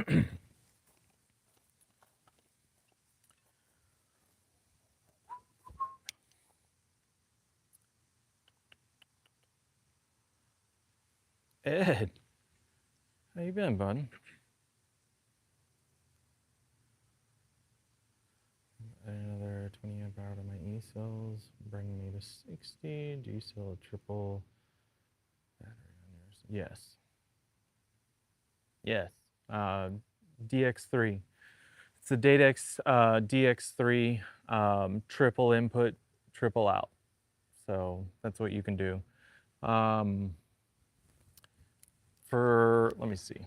Ed, how you been, bud? Another 20 amp hour to my E cells, bringing me to 60. Do you still a triple battery on yours? Yes. Yes. DX3. It's a DataX DX3 triple input, triple out. So that's what you can do. Let me see.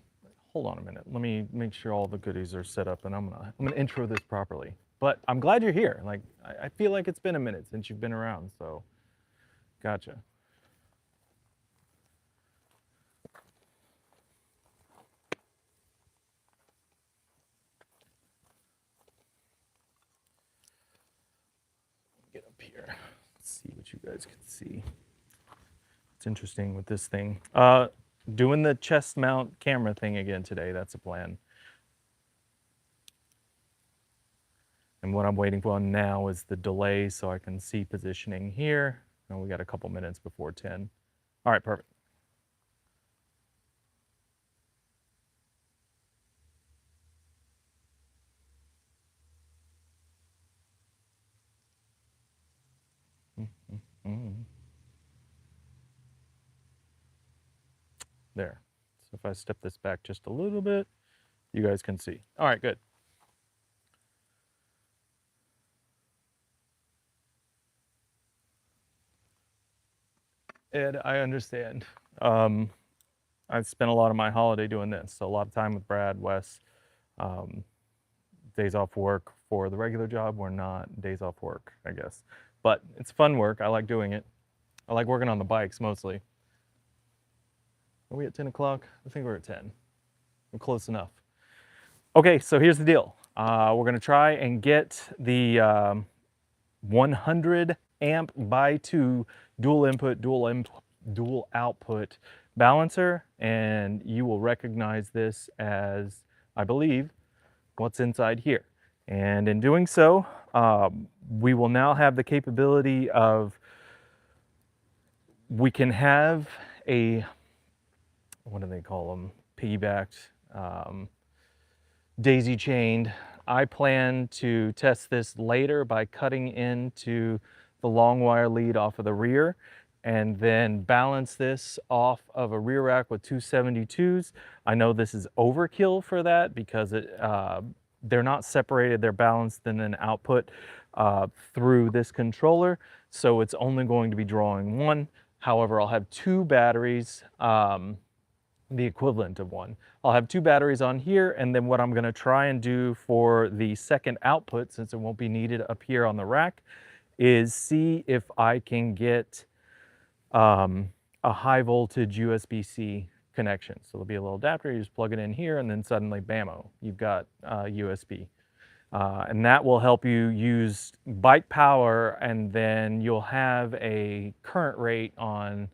Hold on a minute. Let me make sure all the goodies are set up, and I'm gonna intro this properly. But I'm glad you're here. Like I feel like it's been a minute since you've been around. So, gotcha. Get up here. Let's see what you guys can see. It's interesting with this thing. Doing the chest mount camera thing again today. That's a plan. And what I'm waiting for now is the delay so I can see positioning here. And we got a couple minutes before 10. All right, perfect. There. So if I step this back just a little bit, you guys can see. All right, good. Ed, I understand. I've spent a lot of my holiday doing this, so a lot of time with Brad, Wes, days off work for the regular job or not days off work, I guess. But it's fun work. I like doing it. I like working on the bikes mostly. Are we at 10 o'clock? I think we're at 10. We're close enough. Okay, so here's the deal. We're gonna try and get the 100 amp by 2 dual input, dual output balancer, and you will recognize this as, I believe, what's inside here. And in doing so, we will now have the capability of, we can have a, what do they call them? Piggybacked, daisy chained. I plan to test this later by cutting into the long wire lead off of the rear and then balance this off of a rear rack with 272s. I know this is overkill for that because they're not separated, they're balanced in an output through this controller. So it's only going to be drawing one. However, I'll have 2 batteries, the equivalent of one. I'll have 2 batteries on here, and then what I'm gonna try and do for the second output, since it won't be needed up here on the rack, is see if I can get a high voltage USB-C connection. So there'll be a little adapter, you just plug it in here, and then suddenly, bammo, you've got USB. And that will help you use bike power, and then you'll have a current rate on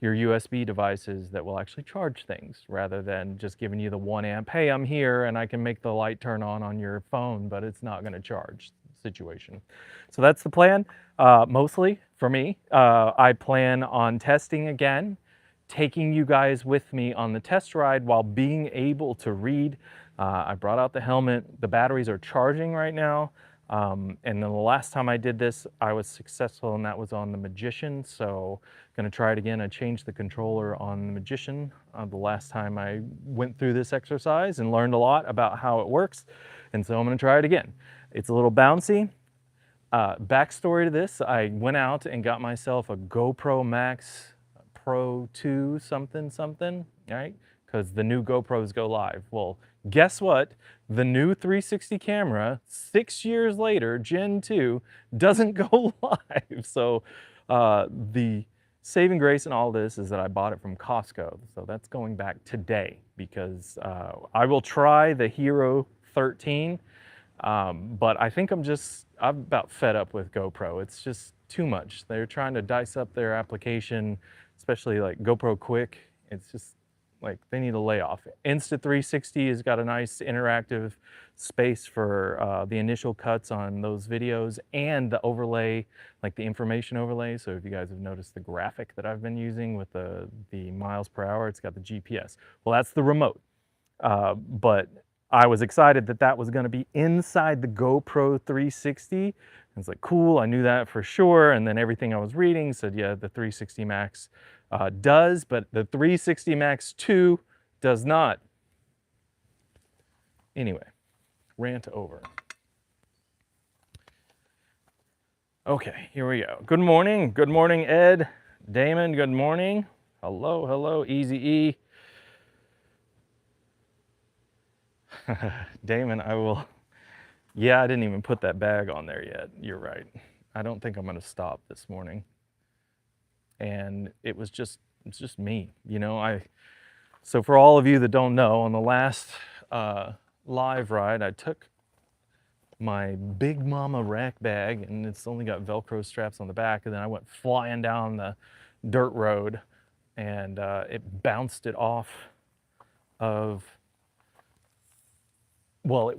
your USB devices that will actually charge things rather than just giving you the 1 amp, hey, I'm here and I can make the light turn on your phone, but it's not gonna charge situation. So that's the plan, mostly for me. I plan on testing again, taking you guys with me on the test ride while being able to read. I brought out the helmet. The batteries are charging right now. And then the last time I did this, I was successful, and that was on the Magician. So gonna try it again. I changed the controller on the Magician the last time I went through this exercise and learned a lot about how it works. And so I'm gonna try it again. It's a little bouncy. Backstory to this, I went out and got myself a GoPro Max Pro 2 something, right? Because the new GoPros go live. Well, guess what? The new 360 camera, 6 years later, Gen 2, doesn't go live. So the saving grace in all this is that I bought it from Costco. So that's going back today because I will try the Hero 13, but I think I'm about fed up with GoPro. It's just too much. They're trying to dice up their application, especially like GoPro Quick. It's just, Like, they need a layoff. Insta360 has got a nice interactive space for the initial cuts on those videos and the overlay, like the information overlay. So if you guys have noticed the graphic that I've been using with the miles per hour, it's got the GPS. Well, that's the remote. But I was excited that that was going to be inside the GoPro 360. It's like, cool, I knew that for sure. And then everything I was reading said, yeah, the 360 Max does, but the 360 Max 2 does not. Anyway, rant over. Okay, here we go. Good morning. Good morning, Ed. Damon, good morning. Hello, hello, Easy E. Damon, I will. Yeah, I didn't even put that bag on there yet. You're right. I don't think I'm going to stop this morning. And it's just me, you know. So for all of you that don't know, on the last live ride, I took my Big Mama rack bag, and it's only got Velcro straps on the back, and then I went flying down the dirt road, and it bounced it off of. Well,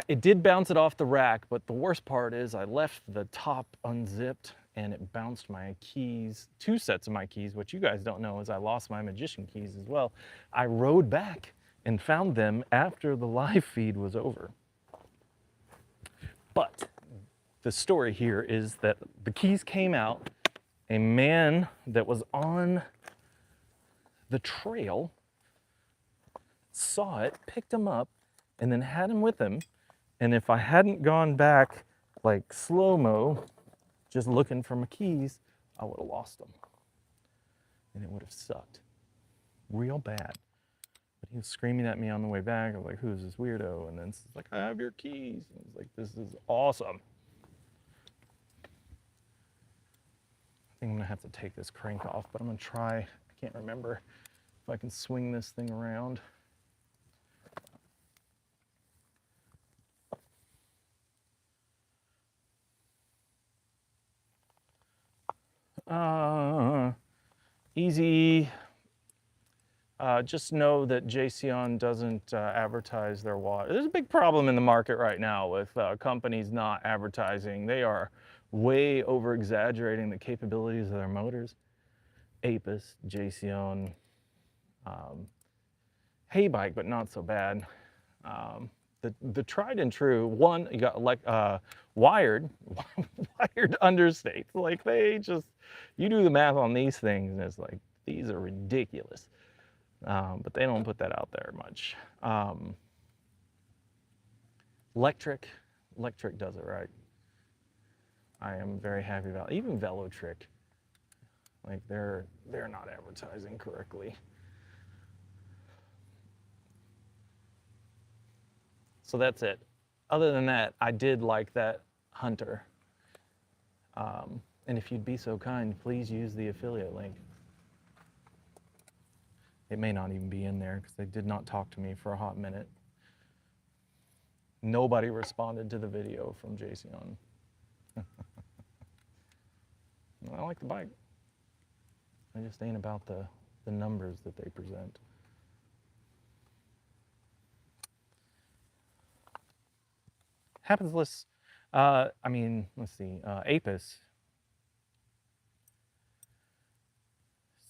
it did bounce it off the rack, but the worst part is I left the top unzipped and it bounced my keys, 2 sets of my keys. What you guys don't know is I lost my magician keys as well. I rode back and found them after the live feed was over. But the story here is that the keys came out. A man that was on the trail saw it, picked him up, and then had him with him. And if I hadn't gone back like slow-mo, just looking for my keys, I would have lost them. And it would have sucked real bad. But he was screaming at me on the way back. I was like, who's this weirdo? And then it's like, I have your keys. And I was like, this is awesome. I think I'm gonna have to take this crank off, but I'm gonna try. I can't remember if I can swing this thing around. Easy. Just know that Jayceon doesn't advertise their water. There's a big problem in the market right now with companies not advertising. They are way over exaggerating the capabilities of their motors. Apis, Jayceon, Haybike, but not so bad. The tried and true one, you got like wired understates. Like, they just, you do the math on these things and it's like, these are ridiculous. But they don't put that out there much. Electric does it right. I am very happy about it. Even Velotric, like they're not advertising correctly. So that's it. Other than that, I did like that Hunter. And if you'd be so kind, please use the affiliate link. It may not even be in there because they did not talk to me for a hot minute. Nobody responded to the video from Jayceon. I like the bike. I just ain't about the numbers that they present. Happens less, I mean, let's see, Apis.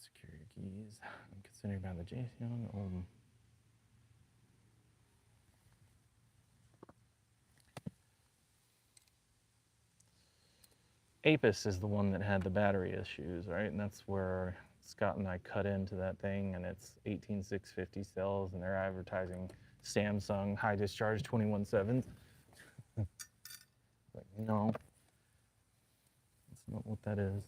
Security keys. I'm considering about the Jayceon. Apis is the one that had the battery issues, right? And that's where Scott and I cut into that thing, and it's 18650 cells, and they're advertising Samsung high discharge 21.7s. Like, no, that's not what that is.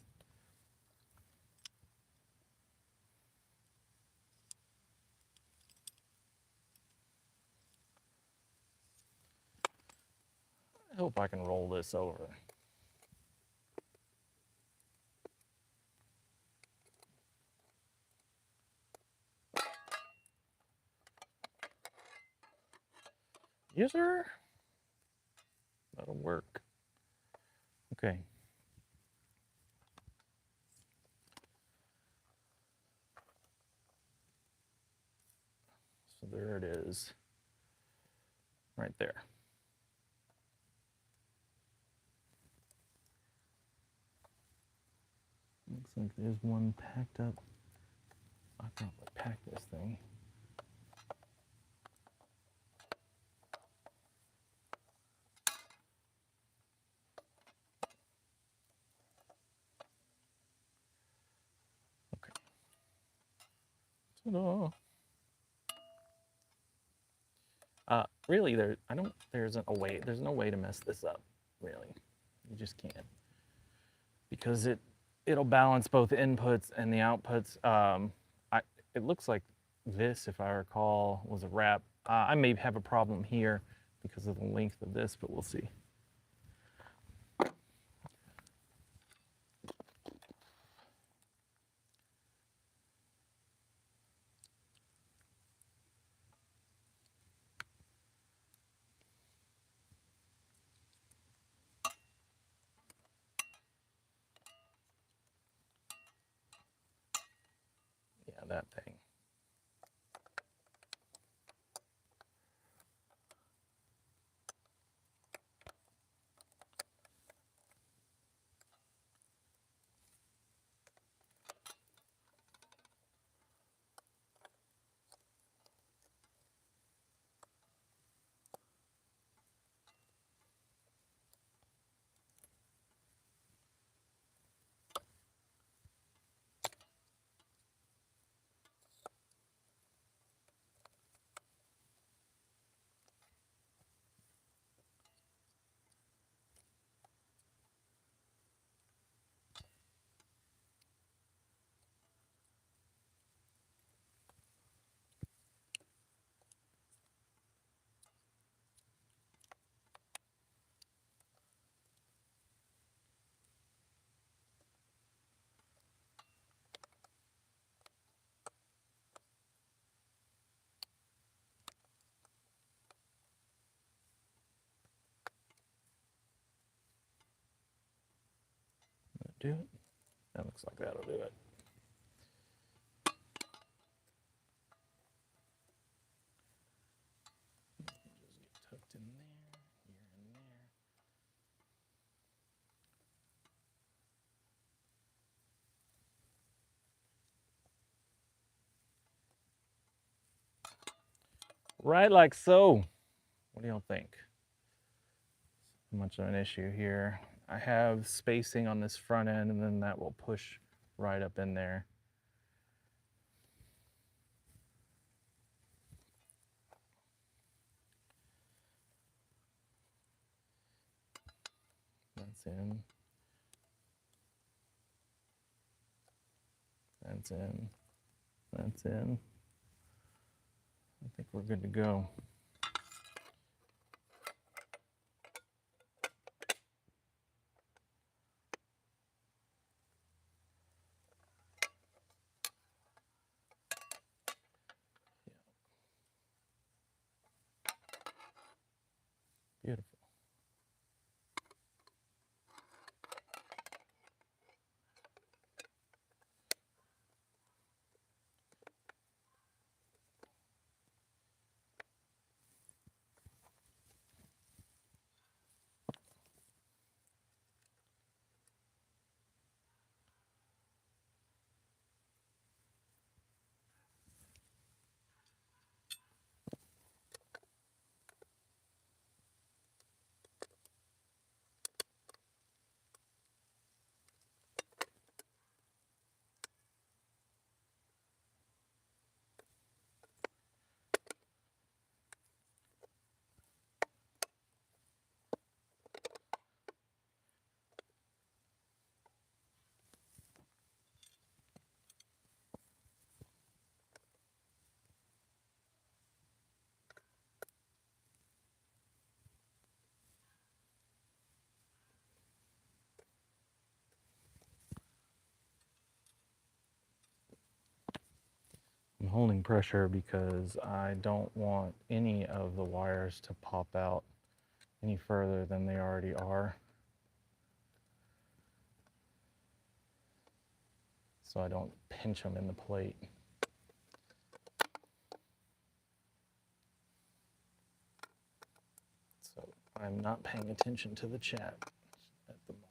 I hope I can roll this over. Yes, sir. That'll work. Okay. there it is. Right there. Looks like there's one packed up. I probably pack this thing. Okay. Ta-da. Really, there's no way to mess this up, really. You just can't. Because it'll balance both inputs and the outputs. It looks like this, if I recall, was a wrap. I may have a problem here because of the length of this, but we'll see. Yeah, that thing. Do it. That looks like that'll do it. Just get tucked in there, here and there. Right like so. What do y'all think? Much of an issue here. I have spacing on this front end, and then that will push right up in there. That's in. That's in. That's in. I think we're good to go. Beautiful. I'm holding pressure because I don't want any of the wires to pop out any further than they already are. So I don't pinch them in the plate. I'm not paying attention to the chat at the moment.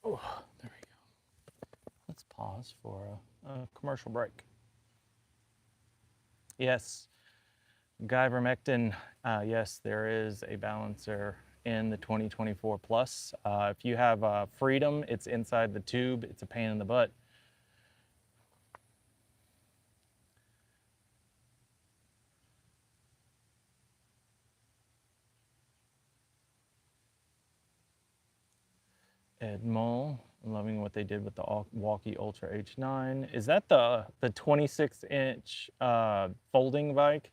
Oh, there we go. Let's pause for a commercial break. Yes, Ivermectin, yes, there is a balancer in the 2024 Plus. If you have Freedom, it's inside the tube. It's a pain in the butt. Ed Mole, loving what they did with the Walkie Ultra H9. Is that the 26-inch folding bike?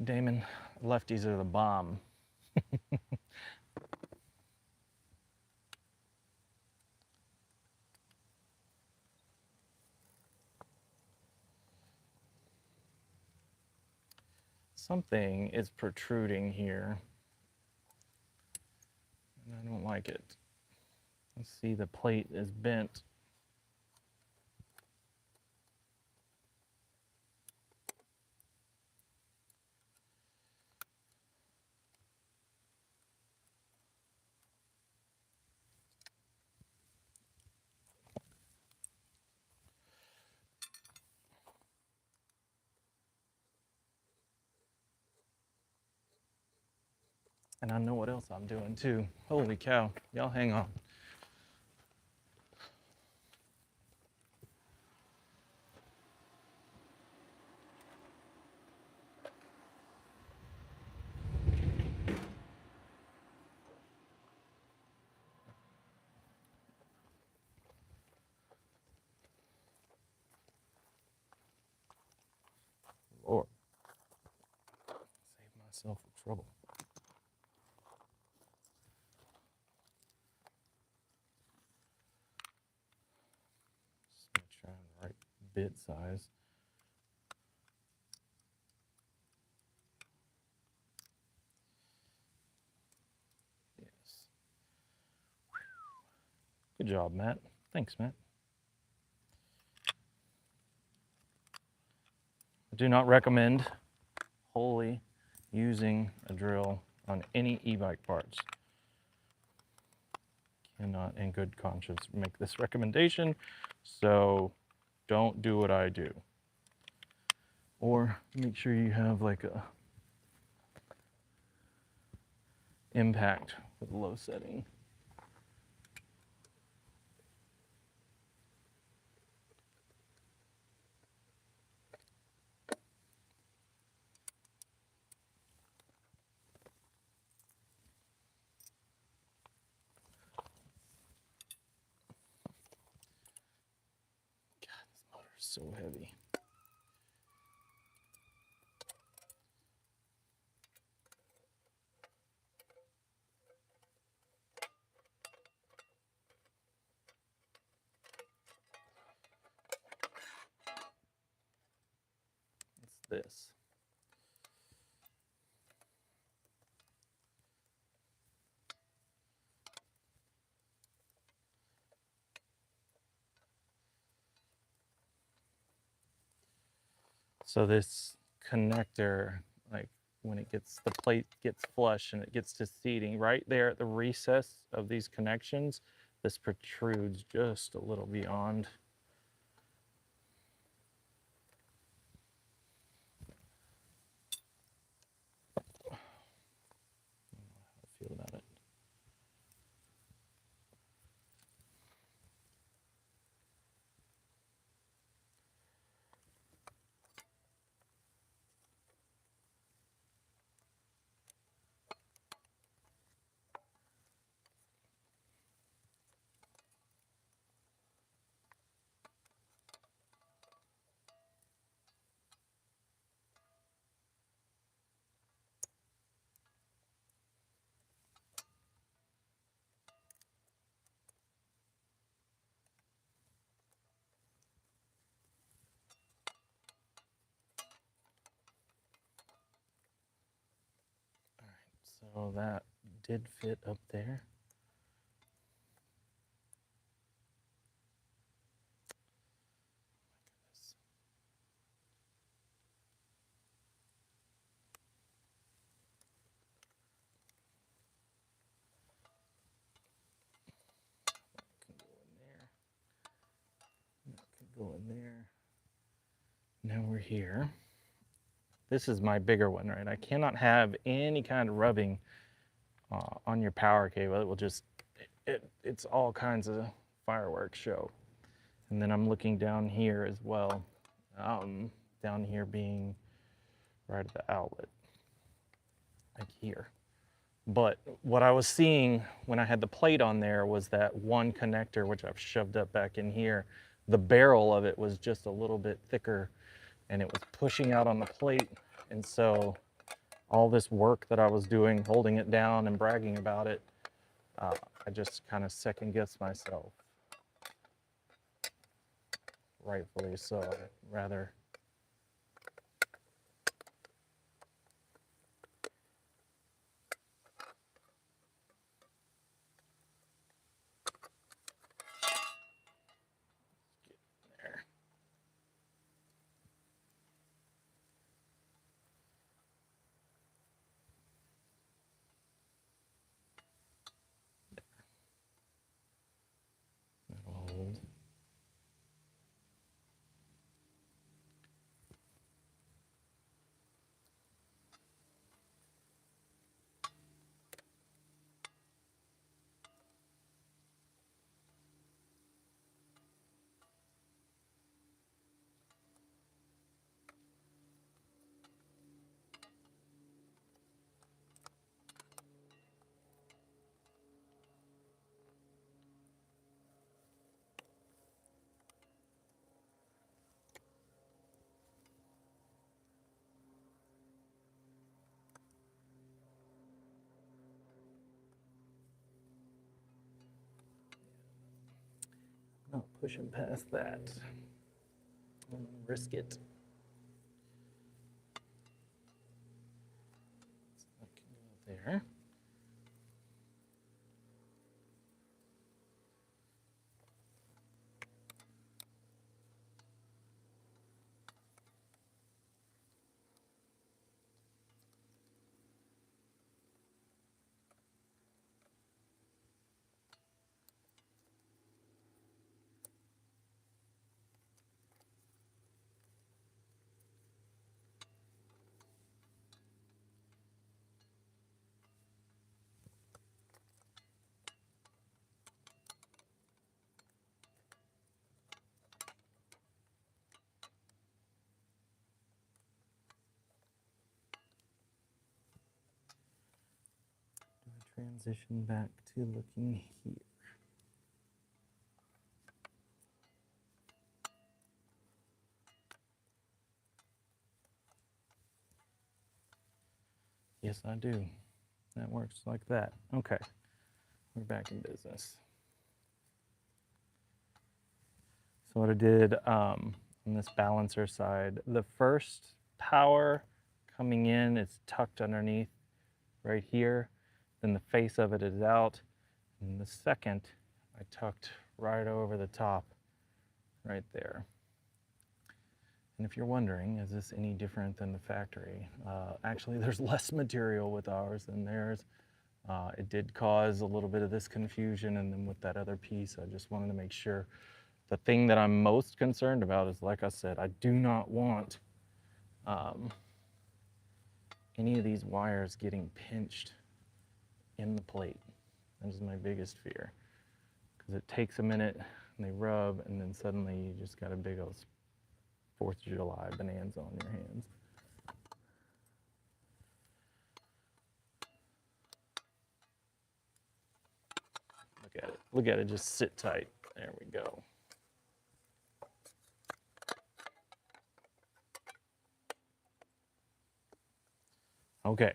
Damon, lefties are the bomb. Something is protruding here. I don't like it. Let's see, the plate is bent. And I know what else I'm doing too. Holy cow, y'all hang on. Lord, save myself the trouble. Just make sure I have the right bit size. Yes. Good job, Matt. Thanks, Matt. I do not recommend wholly using a drill on any e-bike parts. Cannot in good conscience make this recommendation, so don't do what I do. Or make sure you have like a impact with low setting. So heavy. It's this. So this connector, like when it gets, the plate gets flush and it gets to seating, right there at the recess of these connections, This protrudes just a little beyond. I feel about it. So that did fit up there. Can go in there. That can go in there. Now we're here. This is my bigger one, right? I cannot have any kind of rubbing on your power cable. It will just, it's all kinds of fireworks show. And then I'm looking down here as well. Down here being right at the outlet, like here. But what I was seeing when I had the plate on there was that one connector, which I've shoved up back in here, the barrel of it was just a little bit thicker and it was pushing out on the plate. And so all this work that I was doing, holding it down and bragging about it, I just kind of second guessed myself. Rightfully so. I'd rather there. That'll hold. Not pushing past that. Risk it. So that can go there. Transition back to looking here. Yes, I do. That works like that. Okay, we're back in business. So what I did on this balancer side, the first power coming in is tucked underneath right here. Then the face of it is out. And the second, I tucked right over the top right there. And if you're wondering, is this any different than the factory? Actually, there's less material with ours than theirs. It did cause a little bit of this confusion, and then with that other piece, I just wanted to make sure. The thing that I'm most concerned about is, like I said, I do not want any of these wires getting pinched in the plate. That is my biggest fear, because it takes a minute and they rub, and then suddenly you just got a big old 4th of July bonanza on your hands. Look at it. Look at it just sit tight. There we go. Okay.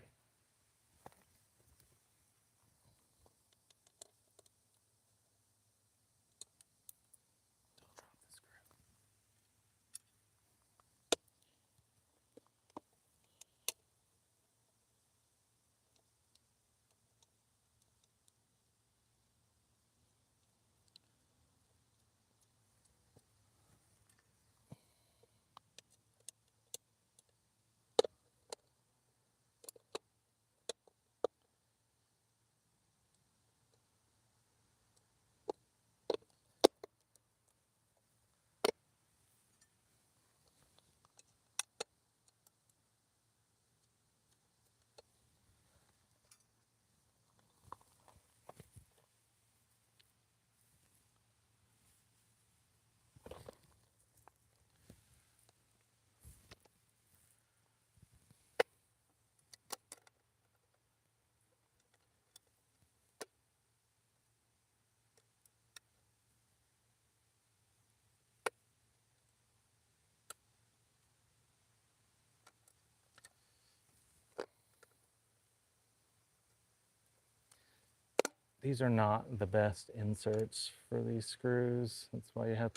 These are not the best inserts for these screws. That's why you have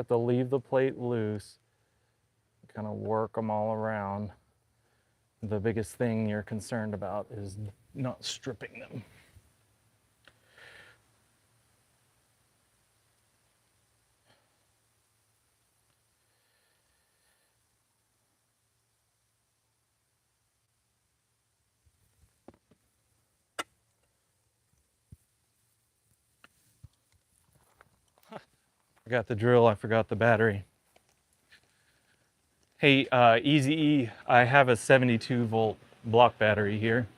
to leave the plate loose, kind of work them all around. The biggest thing you're concerned about is not stripping them. Forgot the drill, I forgot the battery. Hey, Easy E, I have a 72 volt block battery here.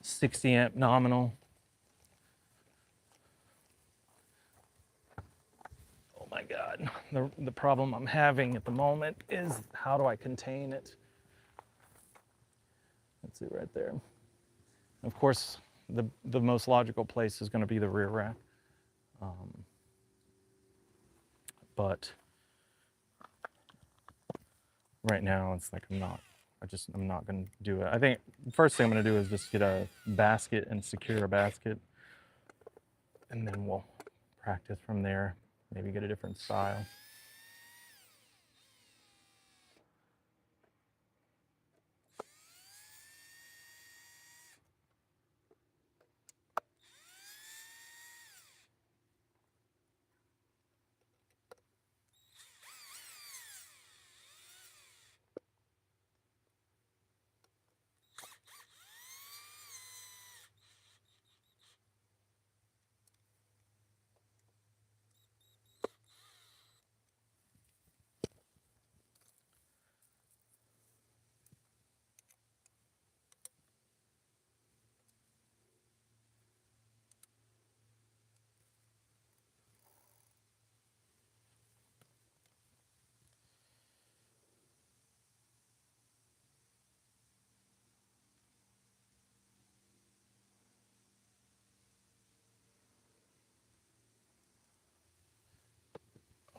60 amp nominal. Oh my God, the problem I'm having at the moment is how do I contain it? That's it right there. Of course, the most logical place is going to be the rear rack. But right now it's like I'm not going to do it. I think the first thing I'm going to do is just get a basket and secure a basket, and then we'll practice from there, maybe get a different style.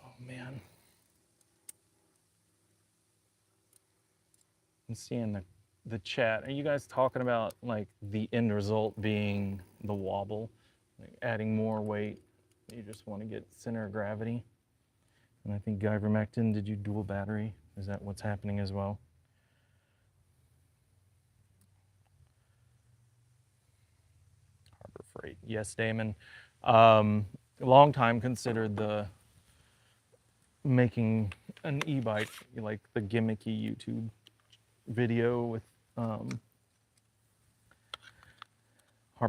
Oh man. I'm seeing the chat. Are you guys talking about like the end result being the wobble, like adding more weight? You just want to get center of gravity. And I think ivermectin, did you dual battery? Is that what's happening as well? Harbor Freight. Yes, Damon. Long time considered the making an e-bike like the gimmicky YouTube video with Harbor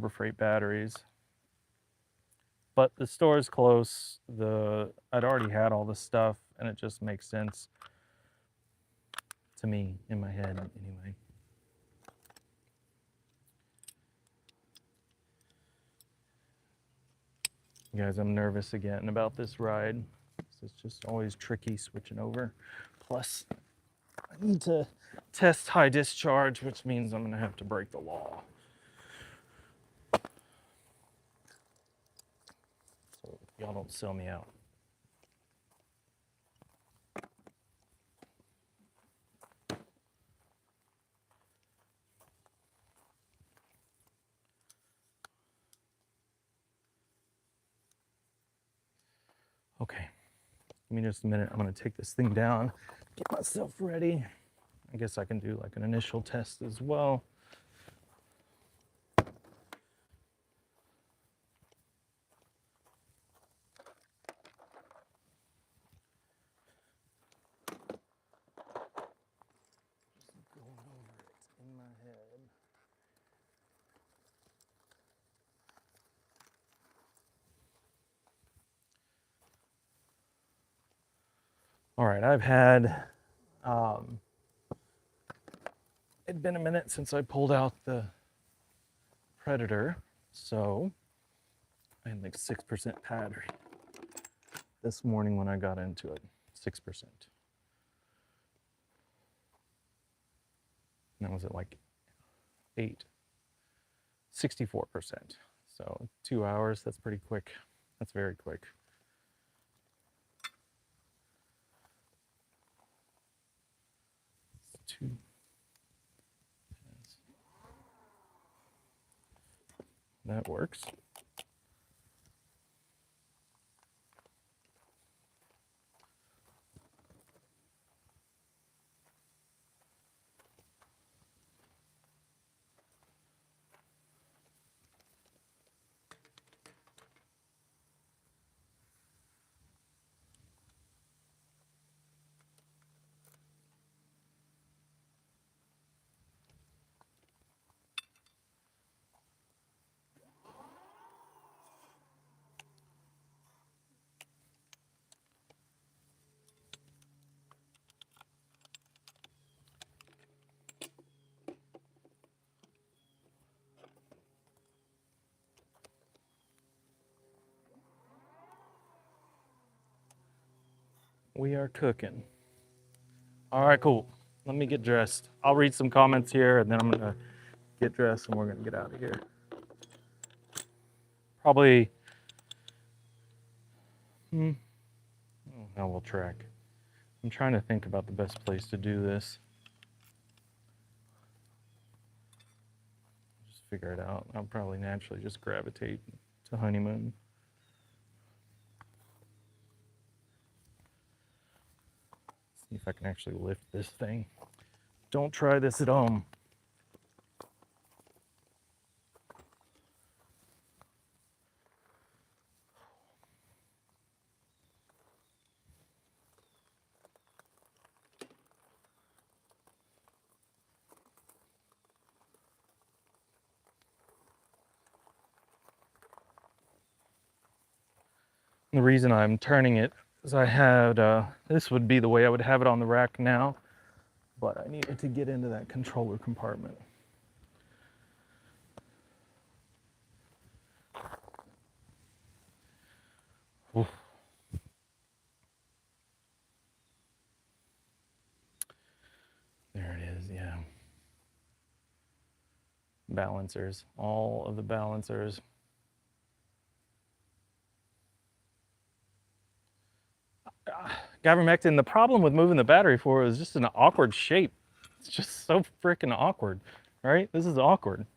Freight batteries. But the store is close. I'd already had all the stuff, and it just makes sense to me in my head anyway. Guys, I'm nervous again about this ride. It's just always tricky switching over. Plus, I need to test high discharge, which means I'm gonna have to break the law. So y'all don't sell me out. Okay, give me just a minute. I'm gonna take this thing down, get myself ready. I guess I can do like an initial test as well. Just going over it in my head. All right, I've had, it'd been a minute since I pulled out the Predator, so I had like 6% battery this morning when I got into it, 6%. And that was at like 64%. So 2 hours, that's pretty quick. That's very quick. Two. That works. We are cooking. All right, cool. Let me get dressed. I'll read some comments here and then I'm gonna get dressed and we're gonna get out of here. Probably, oh, now we'll track. I'm trying to think about the best place to do this. Just figure it out. I'll probably naturally just gravitate to Honeymoon. See if I can actually lift this thing. Don't try this at home. The reason I'm turning it is I had, this would be the way I would have it on the rack now, but I needed to get into that controller compartment. Oof. There it is, yeah. Balancers, all of the balancers. Ivermectin, the problem with moving the battery forward is just an awkward shape. It's just so freaking awkward, right? This is awkward.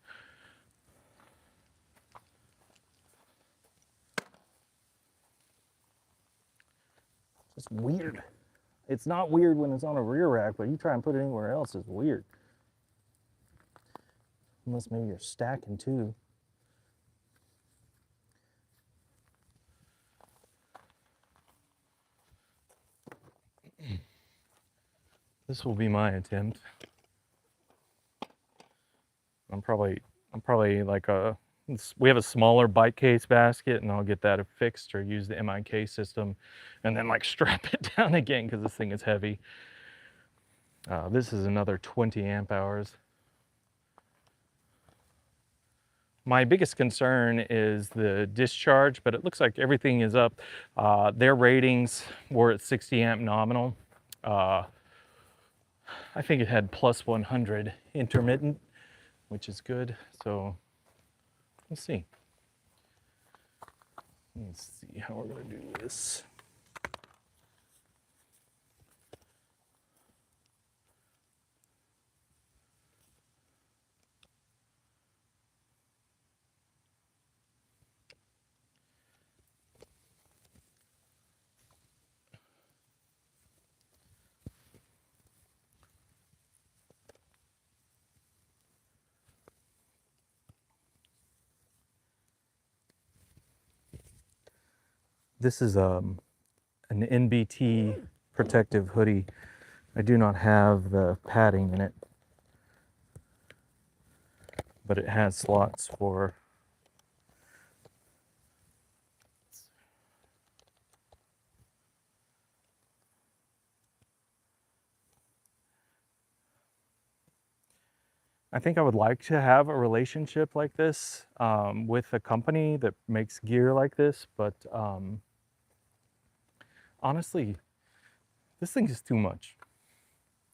It's weird. It's not weird when it's on a rear rack, but you try and put it anywhere else, it's weird. Unless maybe you're stacking too. This will be my attempt. I'm probably like we have a smaller bike case basket, and I'll get that fixed or use the MIK system and then like strap it down again because this thing is heavy. This is another 20 amp hours. My biggest concern is the discharge, but it looks like everything is up. Their ratings were at 60 amp nominal. I think it had plus 100 intermittent, which is good. So we'll see. Let's see how we're gonna do this. This is an NBT protective hoodie. I do not have the padding in it, but it has slots for I think I would like to have a relationship like this with a company that makes gear like this, but honestly, this thing is too much.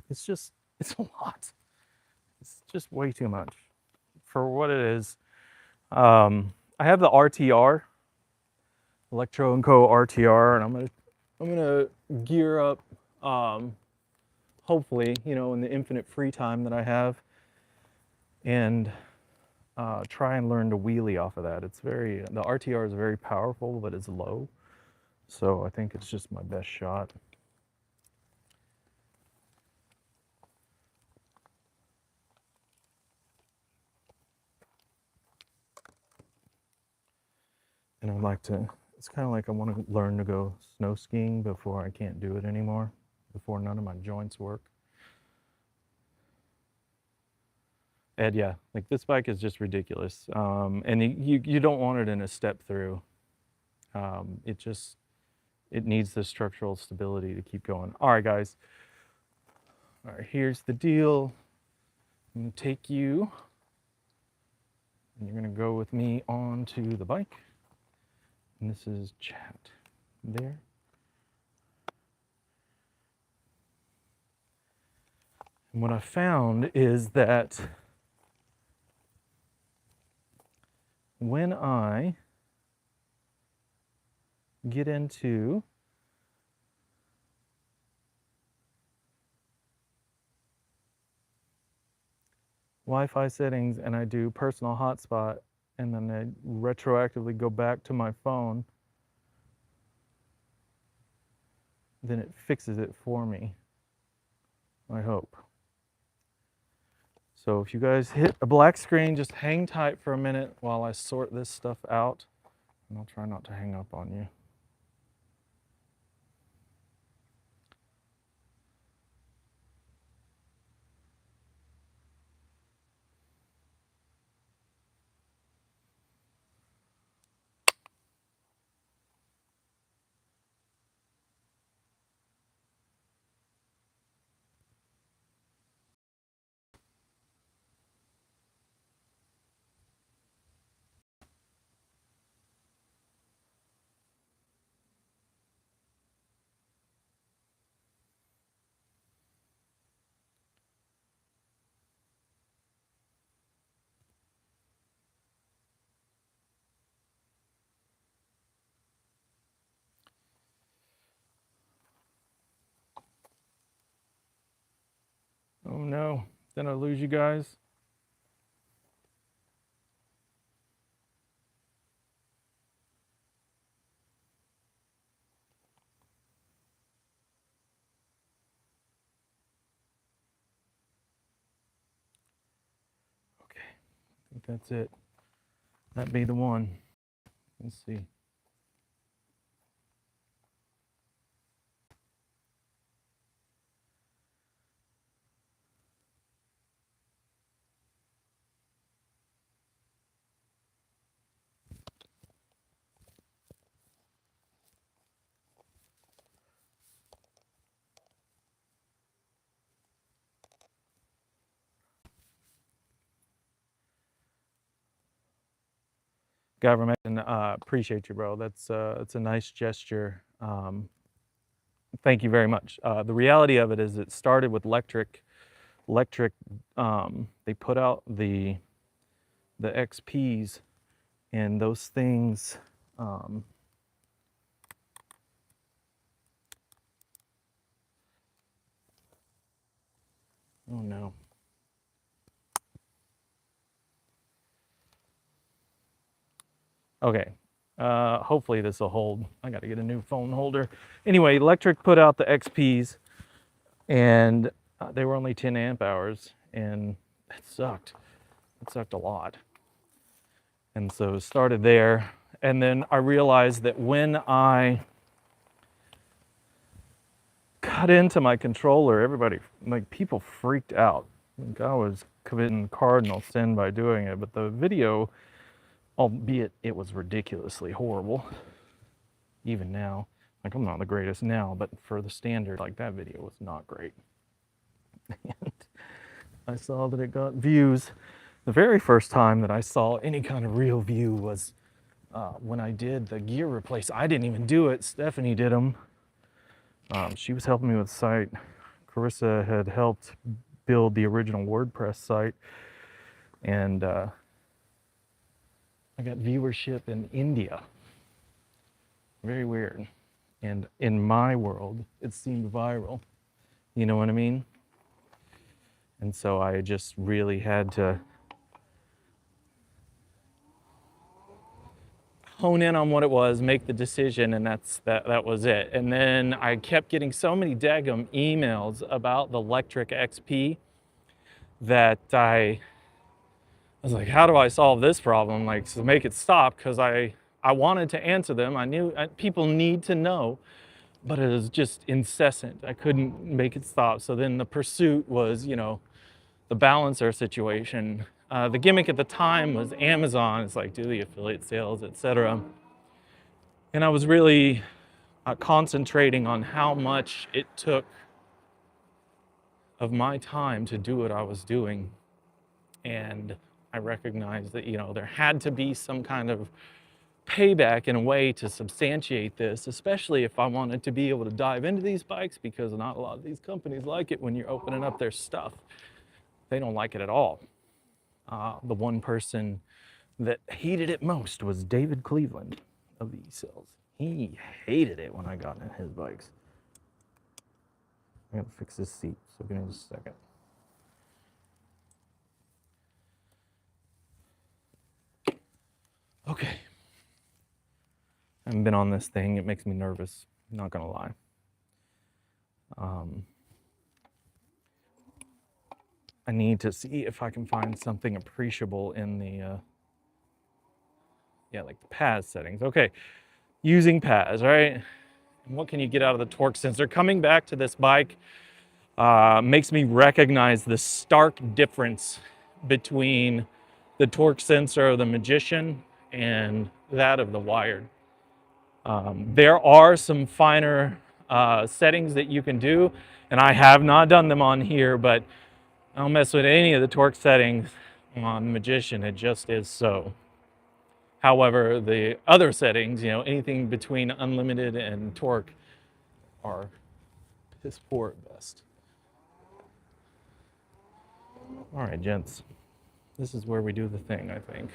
It's a lot. It's just way too much for what it is. I have the RTR, Electro & Co. RTR, and I'm gonna gear up, hopefully, you know, in the infinite free time that I have, and try and learn to wheelie off of that. The RTR is very powerful, but it's low. So I think it's just my best shot. And it's kind of like I want to learn to go snow skiing before I can't do it anymore, before none of my joints work. And yeah, like this bike is just ridiculous. And you don't want it in a step through. It needs the structural stability to keep going. All right, guys. All right, here's the deal. I'm gonna take you, and you're gonna go with me onto the bike. And this is chat there. And what I found is that when I get into Wi-Fi settings and I do personal hotspot, and then I retroactively go back to my phone, then it fixes it for me, I hope. So if you guys hit a black screen, just hang tight for a minute while I sort this stuff out, and I'll try not to hang up on you. Oh no, did I lose you guys? Okay, I think that's it. That'd be the one. Let's see. government, and appreciate you, bro. That's it's a nice gesture. Thank you very much. The reality of it is, it started with electric. They put out the XPs, and those things. Oh no. Okay. Hopefully this will hold. I got to get a new phone holder. Anyway, Electric put out the XPs, and they were only 10 amp hours, and it sucked. It sucked a lot. And so started there. And then I realized that when I cut into my controller, everybody, like, people freaked out. Like, I was committing cardinal sin by doing it, but the video, albeit it was ridiculously horrible, even now, like, I'm not the greatest now, but for the standard, like, that video was not great. And I saw that it got views. The very first time that I saw any kind of real view was when I did the gear replace. I didn't even do it. Stephanie did them. She was helping me with the site. Carissa had helped build the original WordPress site. And I got viewership in India. Very weird. And in my world, it seemed viral. You know what I mean? And so I just really had to hone in on what it was, make the decision, and that was it. And then I kept getting so many daggum emails about the Electric XP that I was like, how do I solve this problem? Like, to make it stop, because I wanted to answer them. I knew people need to know, but it was just incessant. I couldn't make it stop. So then the pursuit was, you know, the balancer situation. The gimmick at the time was Amazon. It's like, do the affiliate sales, etc. And I was really concentrating on how much it took of my time to do what I was doing. And I recognized that, you know, there had to be some kind of payback in a way to substantiate this, especially if I wanted to be able to dive into these bikes, because not a lot of these companies like it when you're opening up their stuff. They don't like it at all. The one person that hated it most was David Cleveland of the E-Cells. He hated it when I got in his bikes. I gotta fix this seat, so give me just a second. Okay. I haven't been on this thing. It makes me nervous, I'm not gonna lie. I need to see if I can find something appreciable in the, yeah, like the PAS settings. Okay, using PAS, right? And what can you get out of the torque sensor? Coming back to this bike makes me recognize the stark difference between the torque sensor of the Magician and that of the Wired. There are some finer settings that you can do, and I have not done them on here, but I don't mess with any of the torque settings on the Magician. It just is so. However, the other settings, you know, anything between unlimited and torque, are piss poor at best. All right, gents. This is where we do the thing, I think.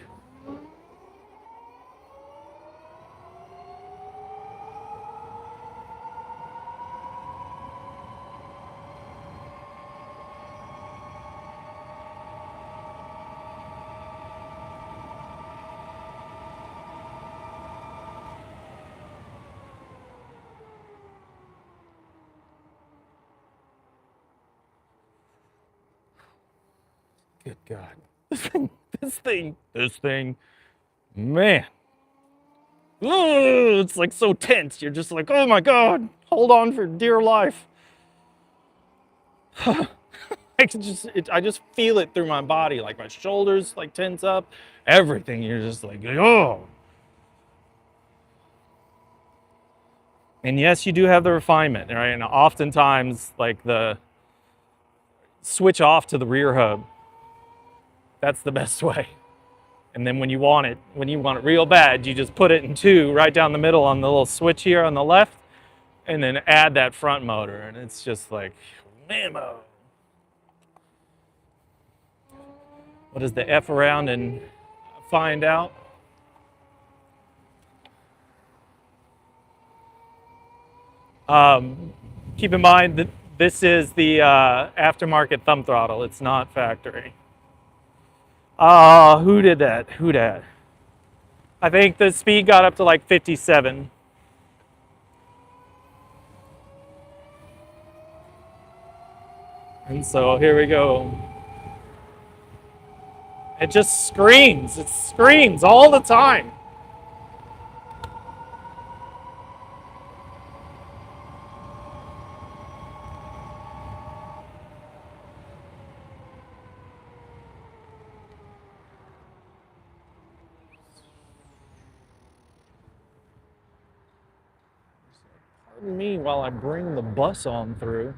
Good God. This thing, man. Ooh, it's like so tense. You're just like, oh my God, hold on for dear life. I just feel it through my body, like my shoulders like tense up, everything. You're just like, oh. And yes, you do have the refinement, right? And oftentimes, like, the switch off to the rear hub, that's the best way. And then when you want it real bad, you just put it in 2 right down the middle on the little switch here on the left, and then add that front motor, and it's just like, whammo. What does the F around and find out? Keep in mind that this is the aftermarket thumb throttle. It's not factory. Who did that? Who dat? I think the speed got up to like 57. And so here we go. It just screams. It screams all the time. Pardon me while I bring the bus on through.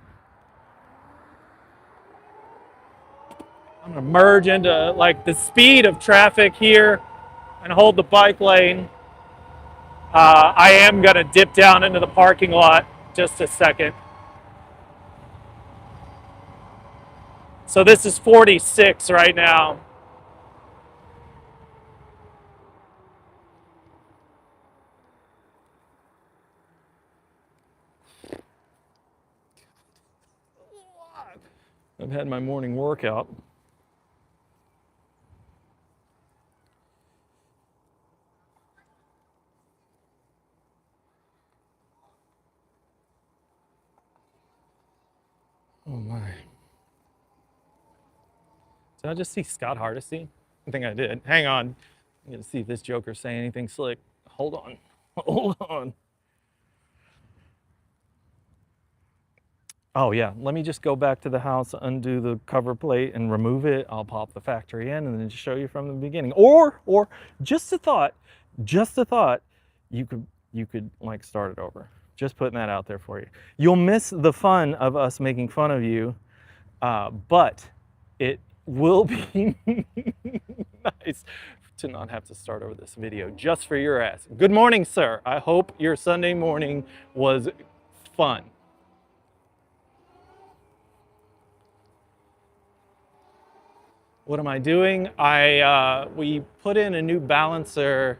I'm gonna merge into like the speed of traffic here and hold the bike lane. I am gonna dip down into the parking lot just a second. So this is 46 right now. I've had my morning workout. Oh my. Did I just see Scott Hardesty? I think I did. Hang on. I'm gonna see if this joker's saying anything slick. Hold on. Hold on. Oh yeah, let me just go back to the house, undo the cover plate and remove it. I'll pop the factory in and then just show you from the beginning. Or just a thought, you could like start it over. Just putting that out there for you. You'll miss the fun of us making fun of you, but it will be nice to not have to start over this video just for your ass. Good morning, sir. I hope your Sunday morning was fun. What am I doing? We put in a new balancer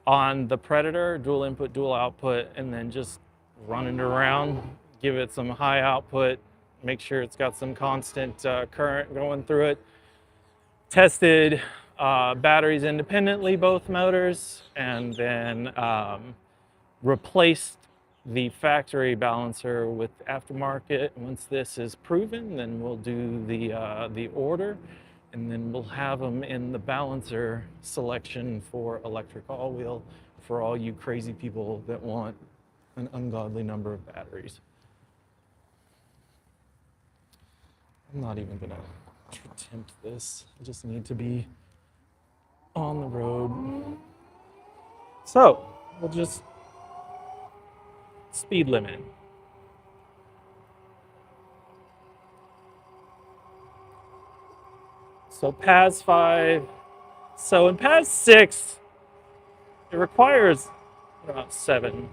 on the Predator, dual input, dual output, and then just running it around, give it some high output, make sure it's got some constant current going through it. Tested batteries independently, both motors, and then replaced the factory balancer with Aftermarket. Once this is proven, then we'll do the order, and then we'll have them in the balancer selection for ElectricAllWheel for all you crazy people that want an ungodly number of batteries. I'm not even gonna attempt this. I just need to be on the road. So we'll just speed limit. So PAS 5. So in PAS 6, it requires about 7.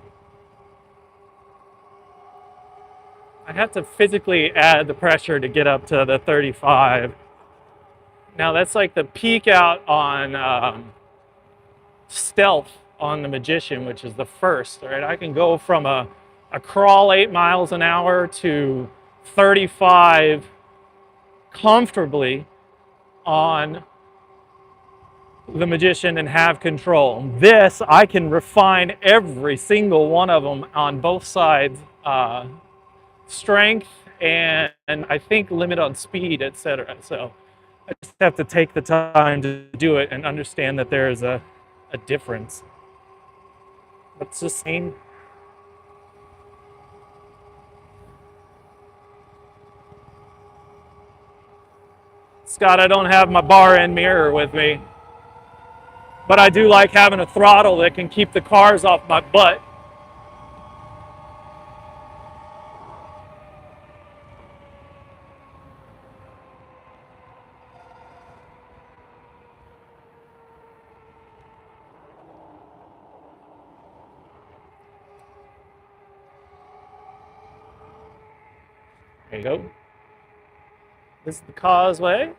I have to physically add the pressure to get up to the 35. Now that's like the peak out on stealth on the Magician, which is the first, right? I can go from a crawl 8 miles an hour to 35 comfortably on the Magician and have control. This, I can refine every single one of them on both sides, strength and I think limit on speed, etc. So I just have to take the time to do it and understand that there is a difference. But it's the same. Scott, I don't have my bar end mirror with me, but I do like having a throttle that can keep the cars off my butt. There you go. This is the causeway.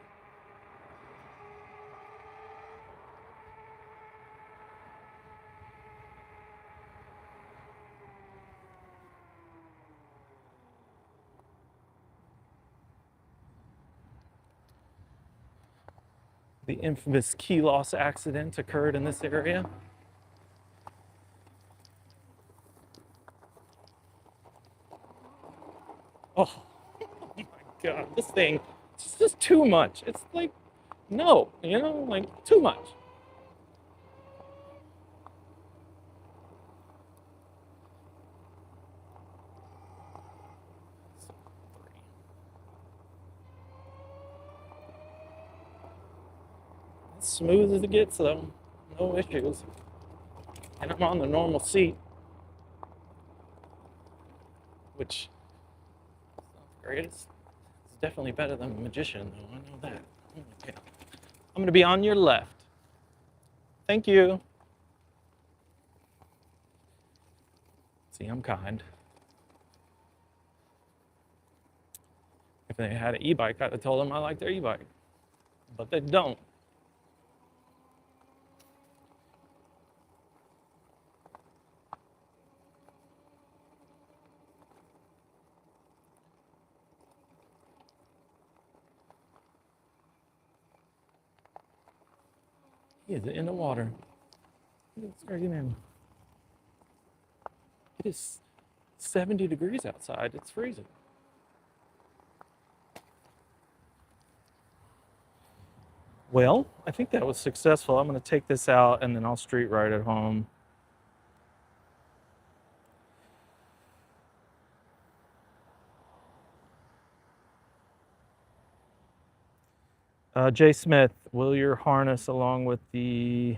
The infamous key loss accident occurred in this area. Oh, oh my God, this thing, it's just too much. It's like, no, like too much. As smooth as it gets though, no issues. And I'm on the normal seat, which is not the greatest. It's definitely better than a magician though, I know that. Okay. I'm gonna be on your left. Thank you. See, I'm kind. If they had an e-bike, I'd have told them I like their e-bike, but they don't. He is in the water. It's dragging in. It is 70 degrees outside. It's freezing. Well, I think that was successful. I'm going to take this out and then I'll street ride it home. Jay Smith, will your harness along with the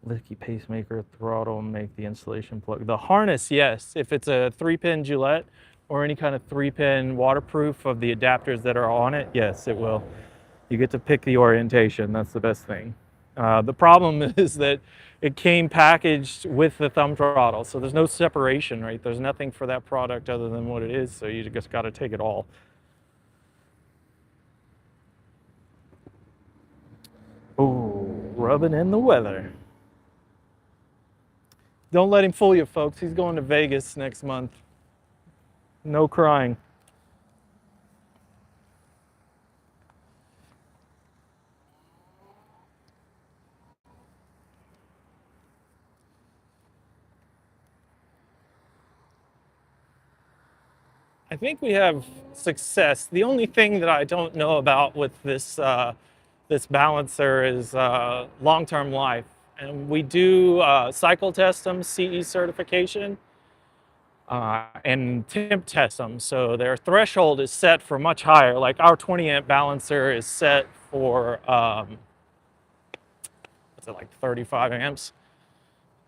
Licky pacemaker throttle make the installation plug? The harness, yes. If it's a 3-pin Gillette or any kind of 3-pin waterproof of the adapters that are on it, yes, it will. You get to pick the orientation. That's the best thing. The problem is that it came packaged with the thumb throttle, so there's no separation, right? There's nothing for that product other than what it is, so you just got to take it all. Ooh, rubbing in the weather. Don't let him fool you, folks. He's going to Vegas next month. No crying. I think we have success. The only thing that I don't know about with this this balancer is long-term life. And we do cycle test them, CE certification, and temp test them. So their threshold is set for much higher. Like our 20 amp balancer is set for, what's it, like 35 amps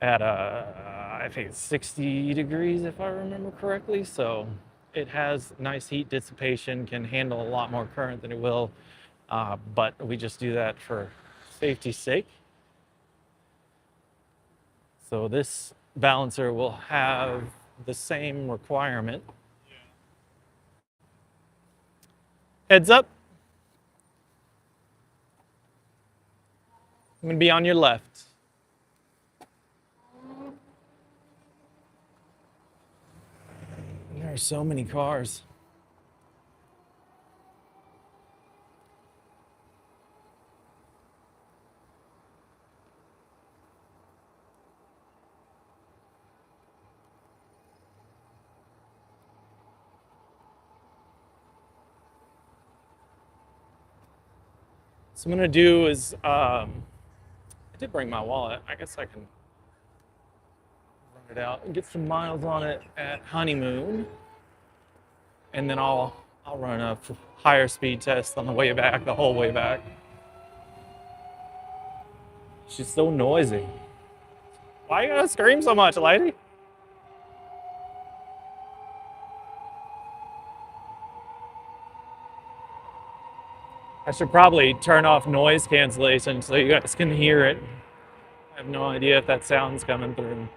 at I think it's 60 degrees if I remember correctly. So it has nice heat dissipation, can handle a lot more current than it will, but we just do that for safety's sake. So this balancer will have the same requirement. Heads up. I'm gonna be on your left. There are so many cars. So I'm gonna do is, I did bring my wallet. I guess I can run it out and get some miles on it at Honeymoon. And then I'll run a higher speed test on the way back, the whole way back. She's so noisy. Why you gotta scream so much, lady? I should probably turn off noise cancellation so you guys can hear it. I have no idea if that sound's coming through.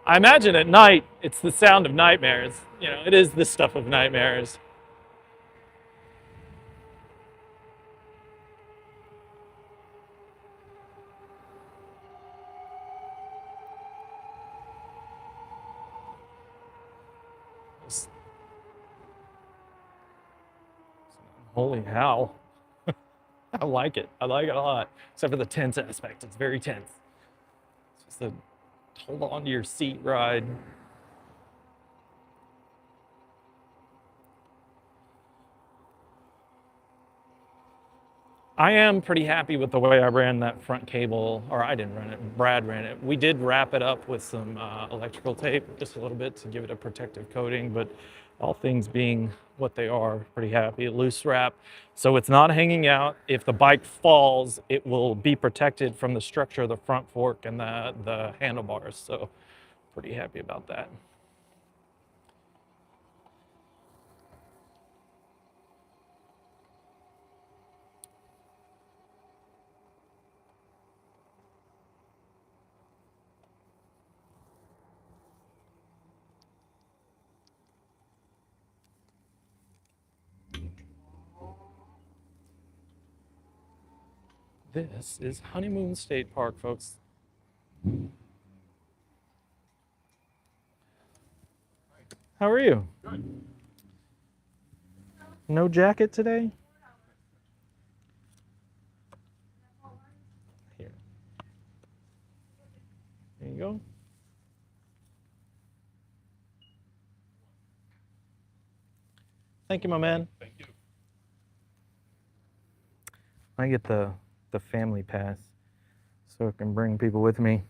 I imagine at night, it's the sound of nightmares. You know, it is the stuff of nightmares. Holy hell. I like it. I like it a lot. Except for the tense aspect. It's very tense. It's just a hold on to your seat ride. I am pretty happy with the way I ran that front cable, or I didn't run it, Brad ran it. We did wrap it up with some electrical tape, just a little bit to give it a protective coating, but all things being what they are, pretty happy. Loose wrap, so it's not hanging out. If the bike falls, it will be protected from the structure of the front fork and the handlebars, so pretty happy about that. This is Honeymoon State Park, folks. How are you? Good. No jacket today? Here. There you go. Thank you, my man. Thank you. I get the family pass so I can bring people with me.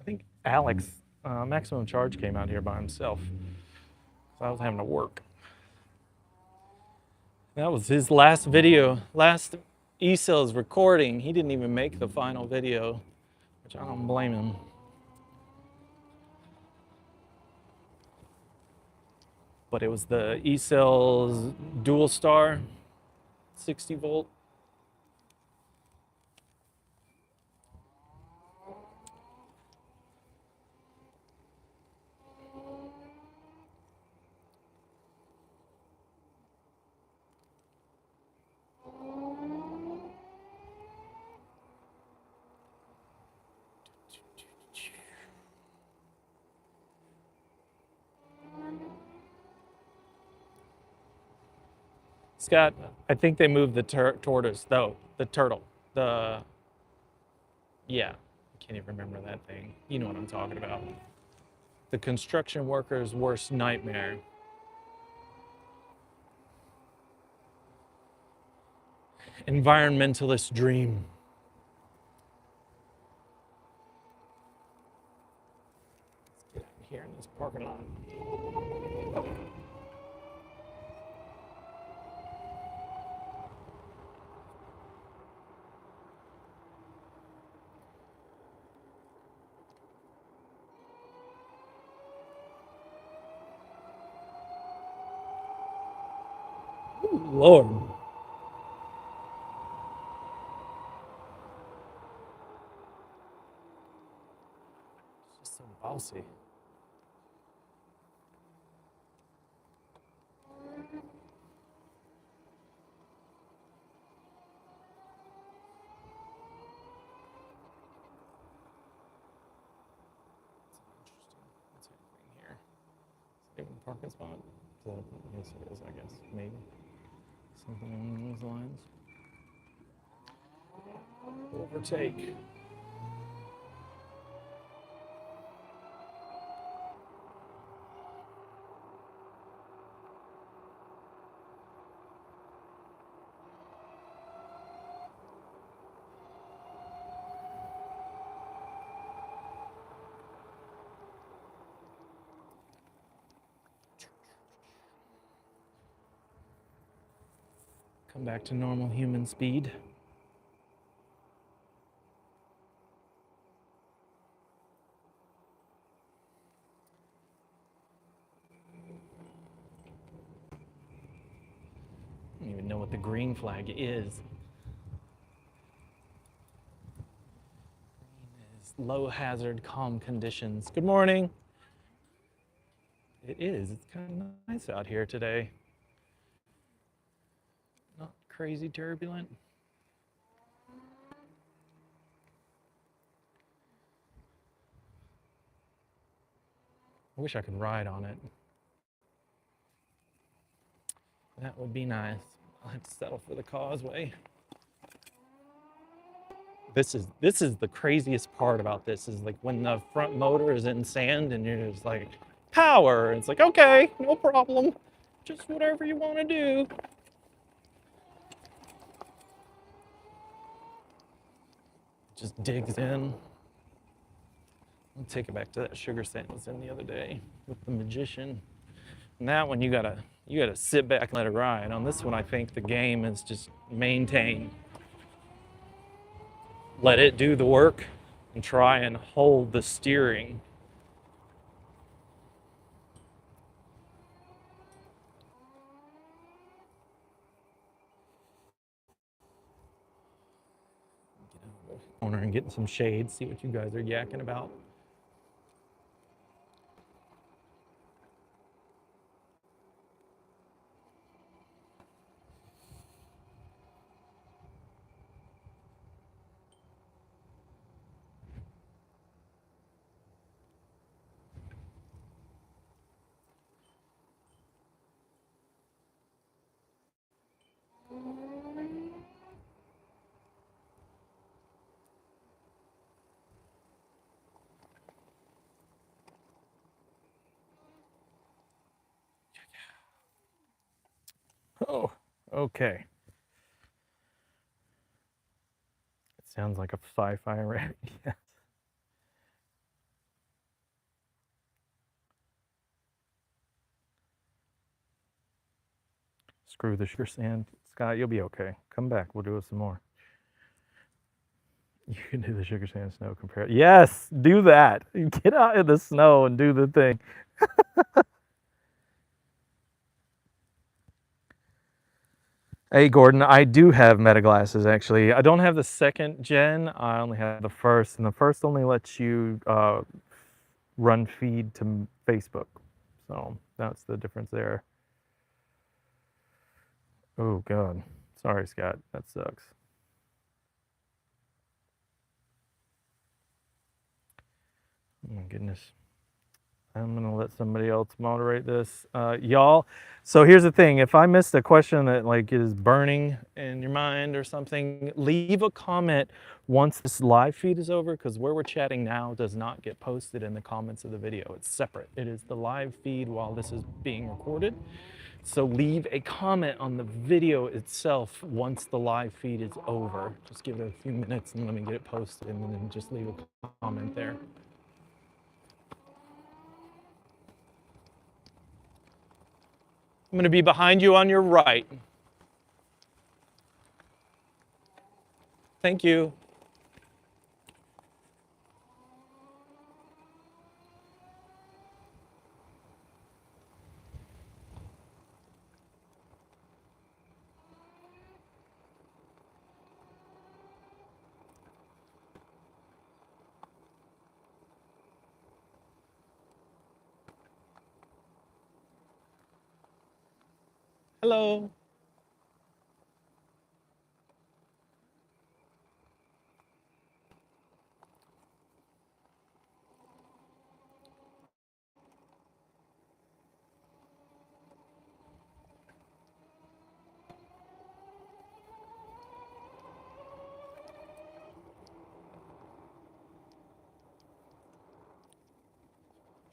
I think Alex, Maximum Charge, came out here by himself. So I was having to work. That was his last video, last E-Cells recording. He didn't even make the final video, which I don't blame him. But it was the E-Cells Dual Star 60 volt. Scott, I think they moved the tortoise, though. The turtle. Yeah, I can't even remember that thing. You know what I'm talking about. The construction worker's worst nightmare. Environmentalist dream. Let's get out here in this parking lot. Ooh, Lord. It's just so bossy. What's happening here? Is it even a parking spot? Yes, it is, I guess. Maybe. Something along those lines. Overtake. Come back to normal human speed. I don't even know what the green flag is. low hazard, calm conditions. Good morning. It is. It's kind of nice out here today. Not crazy turbulent. I wish I could ride on it. That would be nice. I'll have to settle for the causeway. This is the craziest part about this is like when the front motor is in sand and you're just like, power. It's like, okay, no problem. Just whatever you want to do. Just digs in. I'll take it back to that sugar sand I was in the other day with the magician. And that one you gotta sit back and let it ride. On this one, I think the game is just maintain. Let it do the work and try and hold the steering. Get out of the corner and get in some shade, see what you guys are yakking about. Oh, okay. It sounds like a sci-fi rabbit. Yes. Screw the sugar sand. Scott, you'll be okay. Come back. We'll do it some more. You can do the sugar sand snow compare. Yes, do that. Get out in the snow and do the thing. Hey, Gordon, I do have meta glasses actually. I don't have the second gen. I only have the first, and the first only lets you run feed to Facebook. So that's the difference there. Oh, God. Sorry, Scott. That sucks. Oh, my goodness. I'm going to let somebody else moderate this. Y'all, so here's the thing. If I missed a question that like is burning in your mind or something, leave a comment once this live feed is over, because where we're chatting now does not get posted in the comments of the video. It's separate. It is the live feed while this is being recorded. So leave a comment on the video itself once the live feed is over. Just give it a few minutes and let me get it posted, and then just leave a comment there. I'm going to be behind you on your right. Thank you. Hello.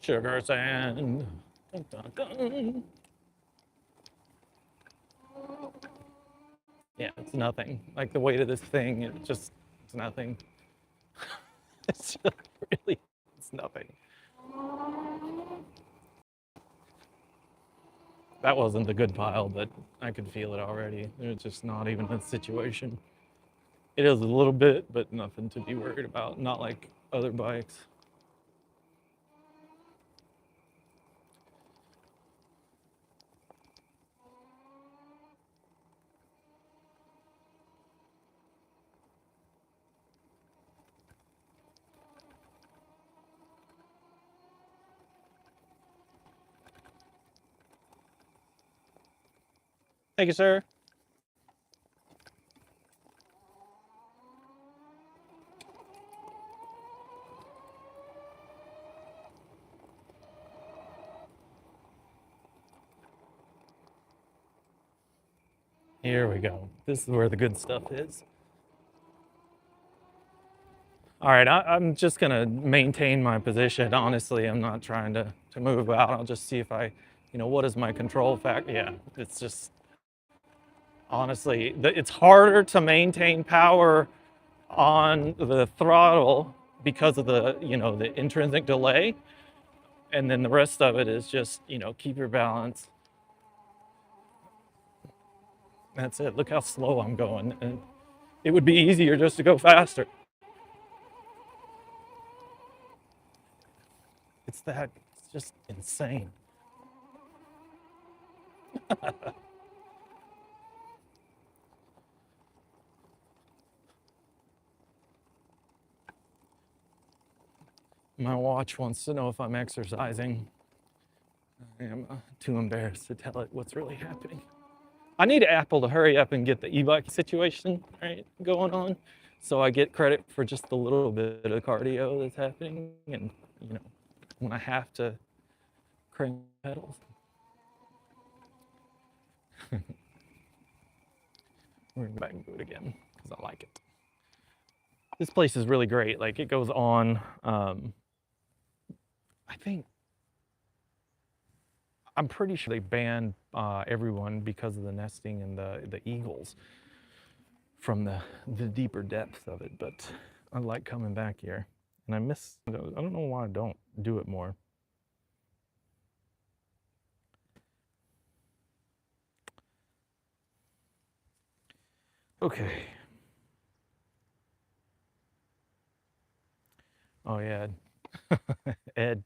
Sugar sand. Dun, dun, dun. Yeah, it's nothing. Like the weight of this thing, it's nothing. It's just really, it's nothing. That wasn't the good pile, but I could feel it already. It's just not even a situation. It is a little bit, but nothing to be worried about. Not like other bikes. Thank you, sir. Here we go. This is where the good stuff is. All right, I'm just gonna maintain my position. Honestly, I'm not trying to move out. I'll just see if I, what is my control factor? Yeah, it's just, honestly, it's harder to maintain power on the throttle because of the, the intrinsic delay. And then the rest of it is just, keep your balance. That's it. Look how slow I'm going. And it would be easier just to go faster. It's just insane. My watch wants to know if I'm exercising. I am too embarrassed to tell it what's really happening. I need Apple to hurry up and get the e-bike situation going on, so I get credit for just the little bit of cardio that's happening, and when I have to crank pedals. We're gonna go back and do it again because I like it. This place is really great. Like, it goes on. I'm pretty sure they banned everyone because of the nesting and the eagles from the deeper depths of it. But I like coming back here, and I don't know why I don't do it more. Okay. Oh yeah, Ed,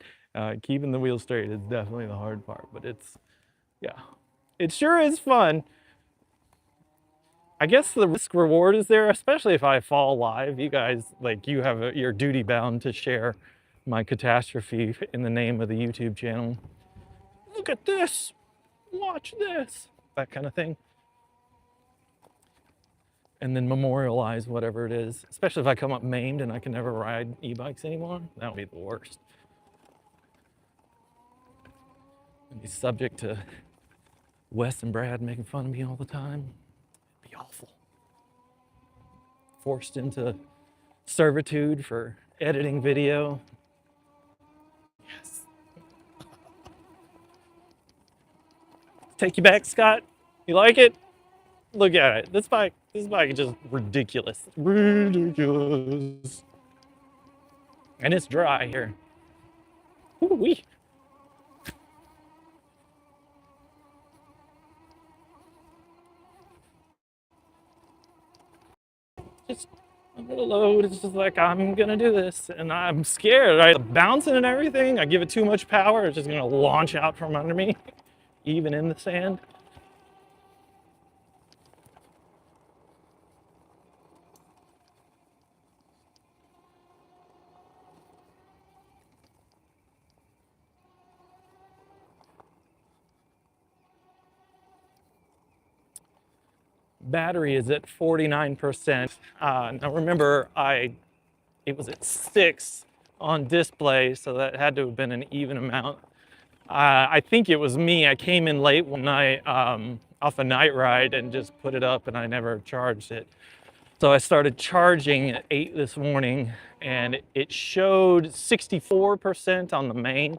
keeping the wheel straight is definitely the hard part, but it sure is fun. I guess the risk reward is there, especially if I fall live. You guys, you're duty bound to share my catastrophe in the name of the YouTube channel. Look at this, watch this, that kind of thing. And then memorialize whatever it is, especially if I come up maimed and I can never ride e-bikes anymore. That would be the worst. I'd be subject to Wes and Brad making fun of me all the time. It'd be awful. Forced into servitude for editing video. Yes. Take you back, Scott. You like it? Look at it. This bike is just ridiculous. Ridiculous. And it's dry here. Ooh-wee. Just a little load. It's just like, I'm gonna do this, and I'm scared. Bouncing and everything. I give it too much power. It's just gonna launch out from under me, even in the sand. Battery is at 49%. Now remember, it was at 6 on display, so that had to have been an even amount. I think it was me. I came in late one night off a night ride and just put it up, and I never charged it. So I started charging at 8 this morning, and it showed 64% on the main.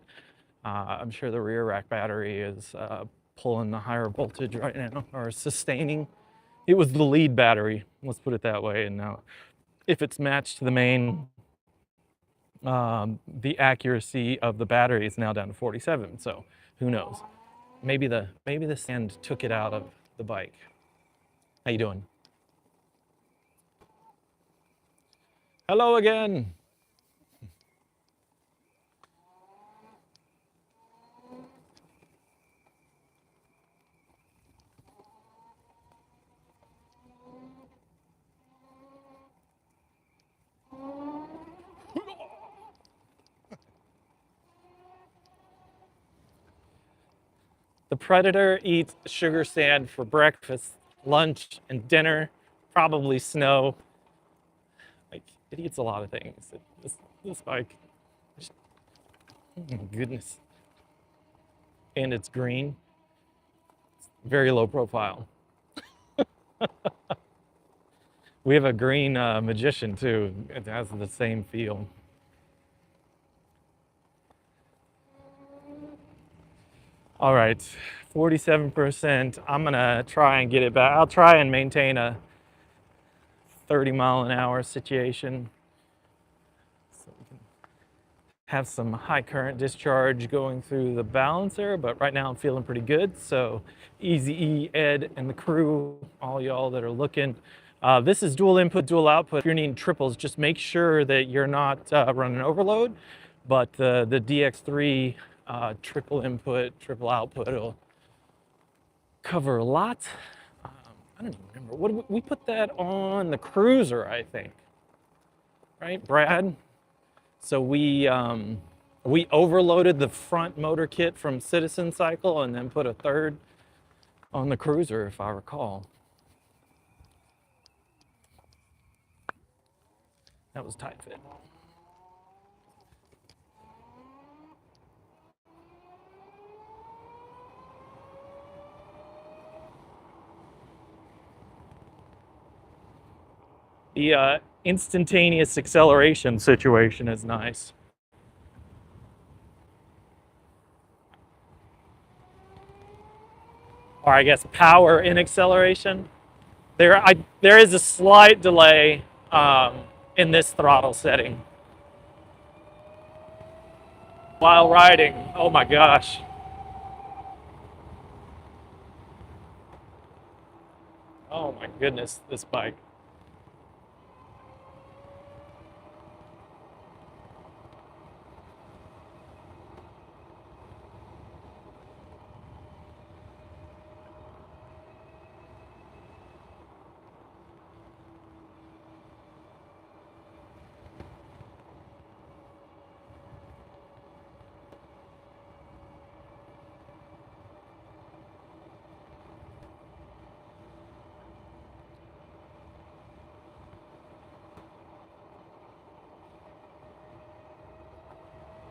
I'm sure the rear rack battery is pulling the higher voltage right now, or sustaining. It was the lead battery, let's put it that way. And now, if it's matched to the main, the accuracy of the battery is now down to 47. So who knows? Maybe the sand took it out of the bike. How you doing? Hello again. Predator eats sugar sand for breakfast, lunch, and dinner, probably snow. Like, it eats a lot of things. This bike, oh my goodness. And it's green. It's very low profile. We have a green Magician too. It has the same feel. All right, 47%. I'm gonna try and get it back. I'll try and maintain a 30-mile-an-hour situation, so we can have some high current discharge going through the balancer. But right now I'm feeling pretty good. So Easy E, Ed, and the crew, all y'all that are looking. This is dual input, dual output. If you're needing triples, just make sure that you're not running overload. But the DX3 triple input, triple output will cover a lot. I don't even remember. What we put that on the Cruiser, I think. Right, Brad? So we overloaded the front motor kit from Citizen Cycle and then put a third on the Cruiser, if I recall. That was tight fit. The instantaneous acceleration situation is nice. Or I guess power in acceleration. There is a slight delay in this throttle setting. While riding, oh my gosh. Oh my goodness, this bike.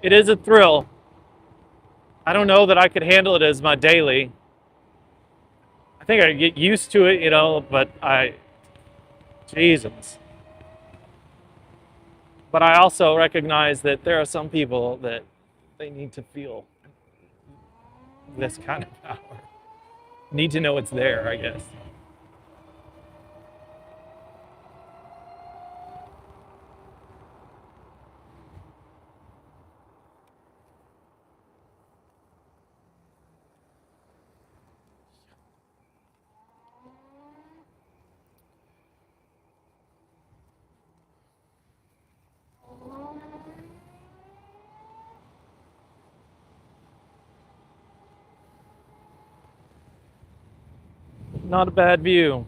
It is a thrill. I don't know that I could handle it as my daily. I think I get used to it, you know, but Jesus. But I also recognize that there are some people that they need to feel this kind of power. Need to know it's there, I guess. Not a bad view.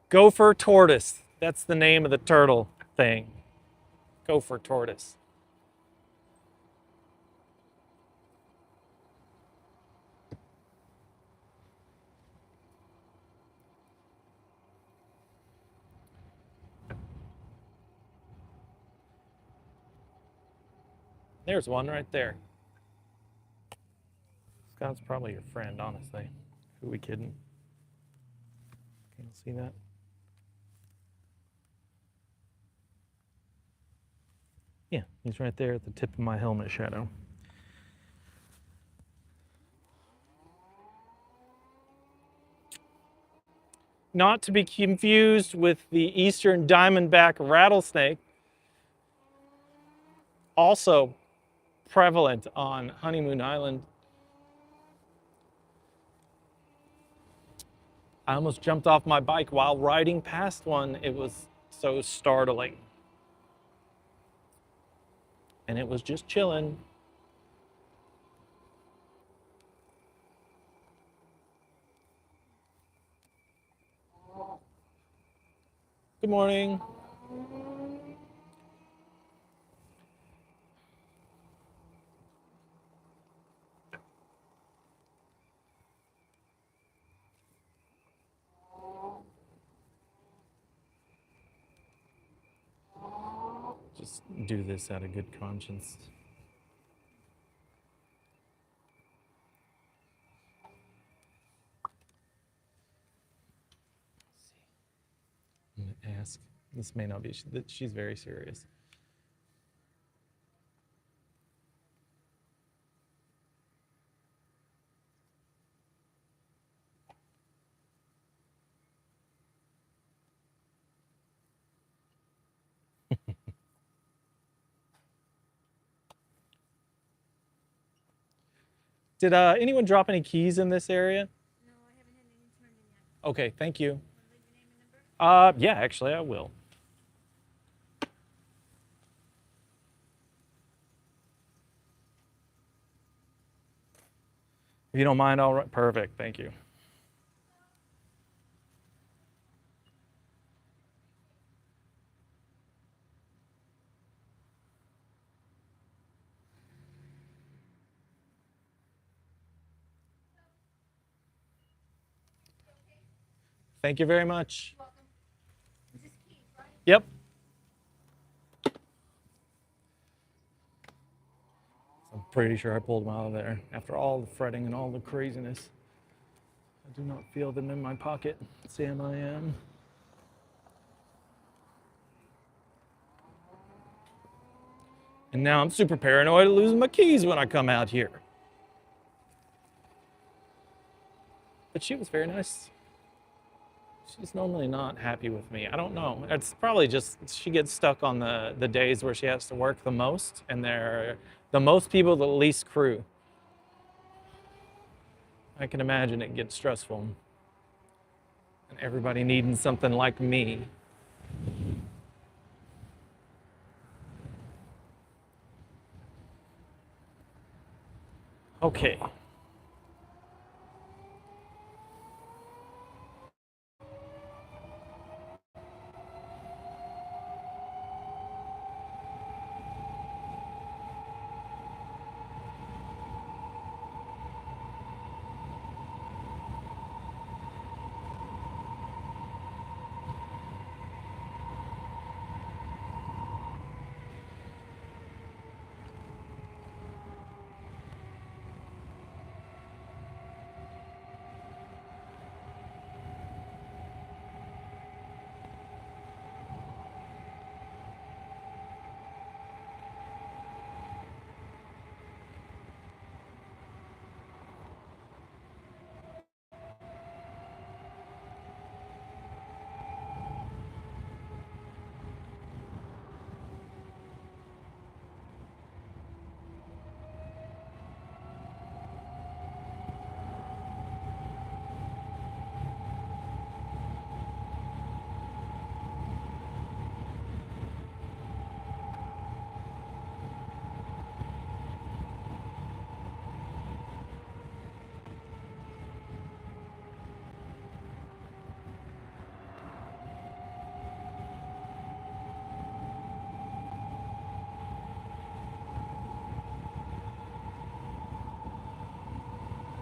Gopher tortoise. That's the name of the turtle thing. Gopher tortoise. There's one right there. Scott's probably your friend, honestly. Who are we kidding? Can you see that? Yeah, he's right there at the tip of my helmet shadow. not to be confused with the eastern diamondback rattlesnake, also prevalent on Honeymoon Island. I almost jumped off my bike while riding past one. It was so startling. And it was just chilling. Good morning. Just do this out of good conscience. I'm gonna ask. This may not be. She's very serious. Did anyone drop any keys in this area? No, I haven't had any turn in yet. Okay, thank you. Want to leave your name and number? Yeah, actually, I will. If you don't mind, all right. Perfect, thank you. Thank you very much. Welcome. Is this keys, right? Yep. I'm pretty sure I pulled them out of there after all the fretting and all the craziness. I do not feel them in my pocket. Sam, I am. And now I'm super paranoid of losing my keys when I come out here. But she was very nice. She's normally not happy with me. I don't know. It's probably just she gets stuck on the days where she has to work the most, and they're the most people, the least crew. I can imagine it gets stressful. And everybody needing something like me. Okay.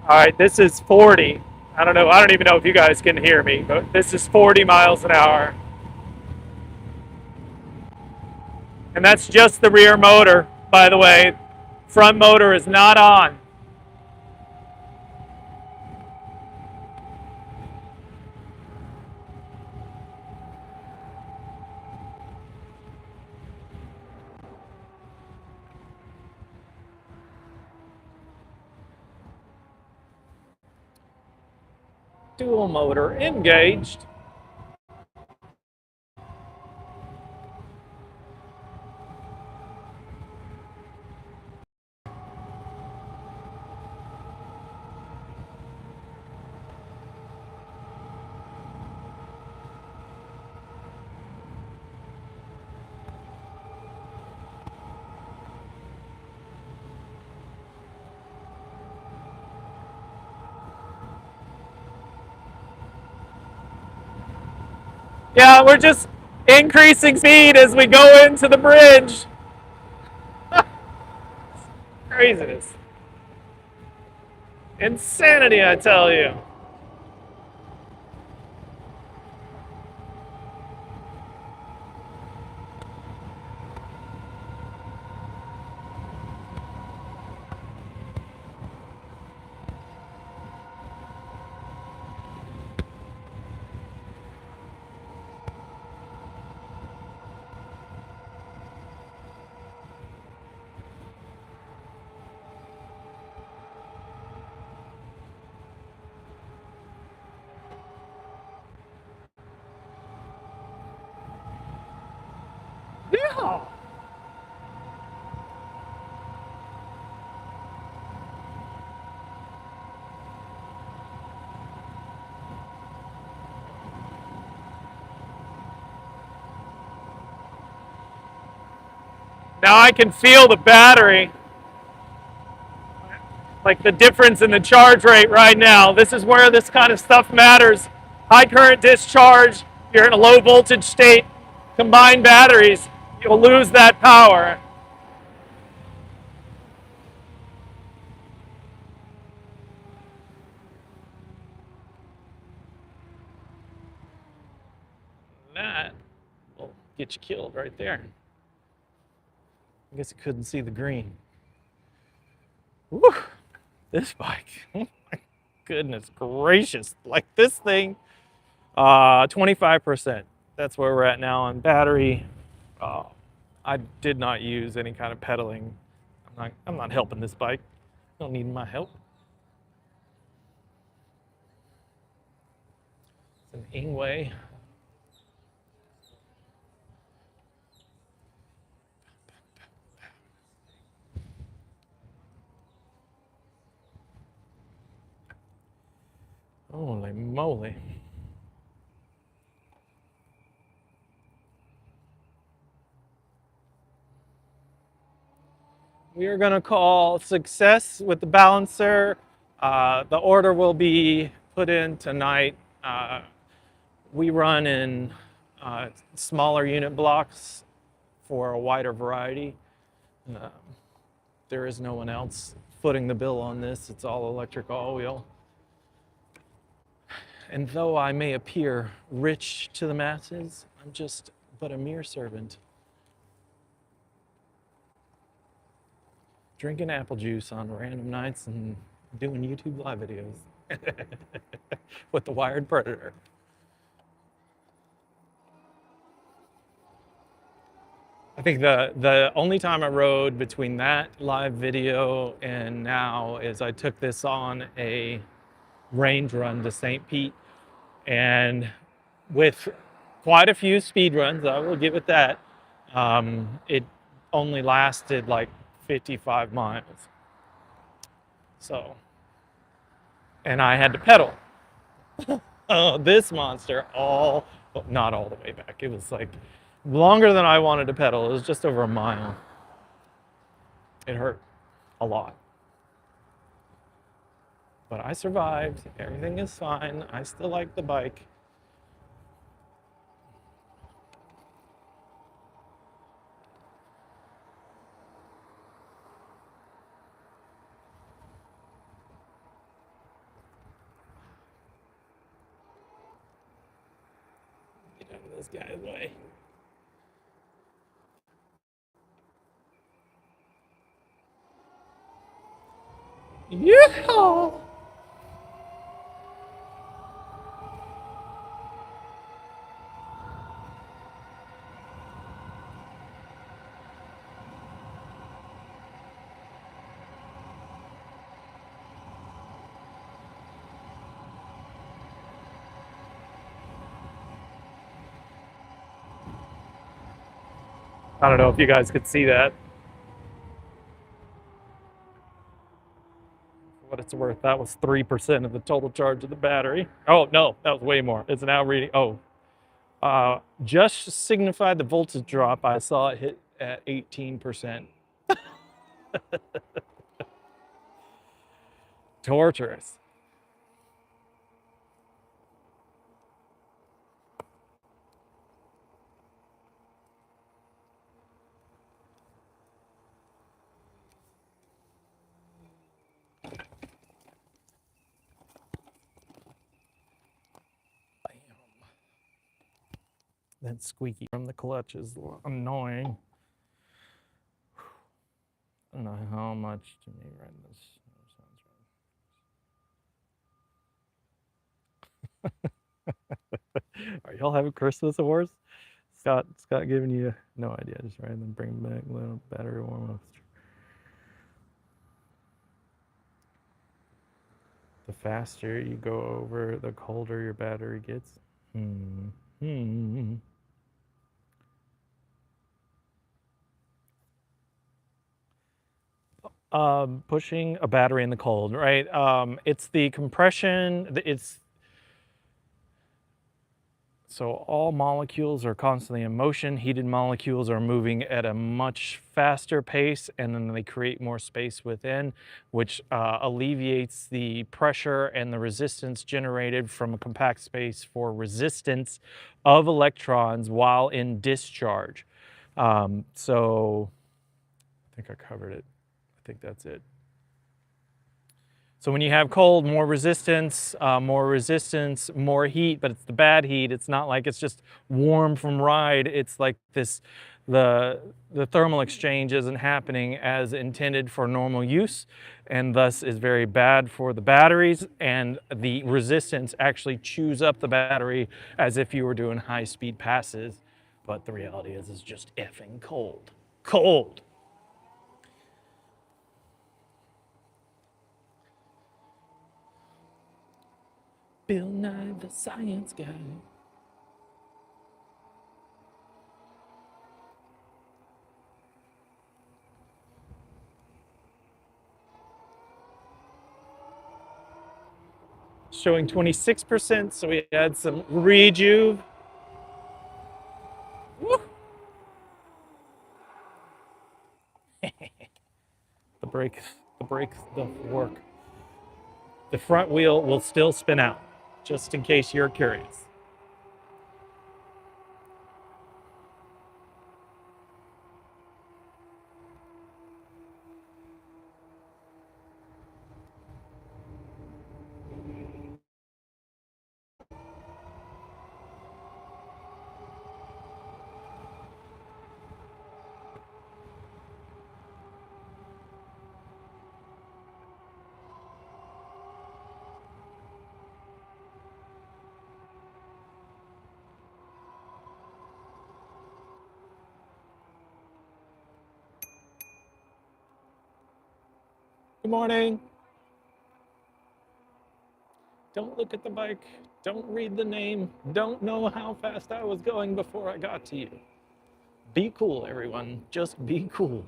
All right, this is 40. I don't know. I don't even know if you guys can hear me, but this is 40 miles an hour. And that's just the rear motor, by the way. Front motor is not on. Dual motor engaged. Yeah, we're just increasing speed as we go into the bridge. Craziness. Insanity, I tell you. Yeah. Now I can feel the battery, like the difference in the charge rate right now. This is where this kind of stuff matters. High current discharge, you're in a low voltage state, combined batteries, you'll lose that power. That will get you killed right there. I guess you couldn't see the green. Whew, this bike. Oh my goodness gracious. Like this thing, 25%. That's where we're at now on battery. I did not use any kind of pedaling. I'm not helping this bike. Don't need my help. It's an Ingway. Holy moly. We are going to call success with the balancer. The order will be put in tonight. We run in smaller unit blocks for a wider variety. There is no one else footing the bill on this. It's all electric all-wheel. And though I may appear rich to the masses, I'm just but a mere servant. Drinking apple juice on random nights and doing YouTube live videos with the wired predator. I think the only time I rode between that live video and now is I took this on a range run to St. Pete, and with quite a few speed runs, I will give it that, it only lasted like 55 miles. So, and I had to pedal. This monster well, not all the way back. It was like longer than I wanted to pedal. It was just over a mile. It hurt a lot. But I survived. Everything is fine. I still like the bike. Get out of this guy's way. Yeah. I don't know if you guys could see that. For what it's worth, that was 3% of the total charge of the battery. Oh, no, that was way more. It's now reading, just signified the voltage drop. I saw it hit at 18%. Torturous. That squeaky from the clutch is annoying. I don't know how much to me right this sounds right. Are y'all having Christmas awards? Scott giving you no idea. Just right then bring back little battery warm up. The faster you go over, the colder your battery gets. Pushing a battery in the cold, right? It's the compression. So all molecules are constantly in motion. Heated molecules are moving at a much faster pace, and then they create more space within, which alleviates the pressure and the resistance generated from a compact space for resistance of electrons while in discharge. So I think I covered it. I think that's it. So when you have cold, more resistance, more heat, but it's the bad heat. It's not like it's just warm from ride. It's like this, the thermal exchange isn't happening as intended for normal use, and thus is very bad for the batteries, and the resistance actually chews up the battery as if you were doing high-speed passes. But the reality is it's just effing cold. Cold. Bill Nye the Science Guy. Showing 26%, so we had some rejuve. Woo. The brakes don't work. The front wheel will still spin out, just in case you're curious. Good morning. Don't look at the bike. Don't read the name. Don't know how fast I was going before I got to you. Be cool, everyone. Just be cool.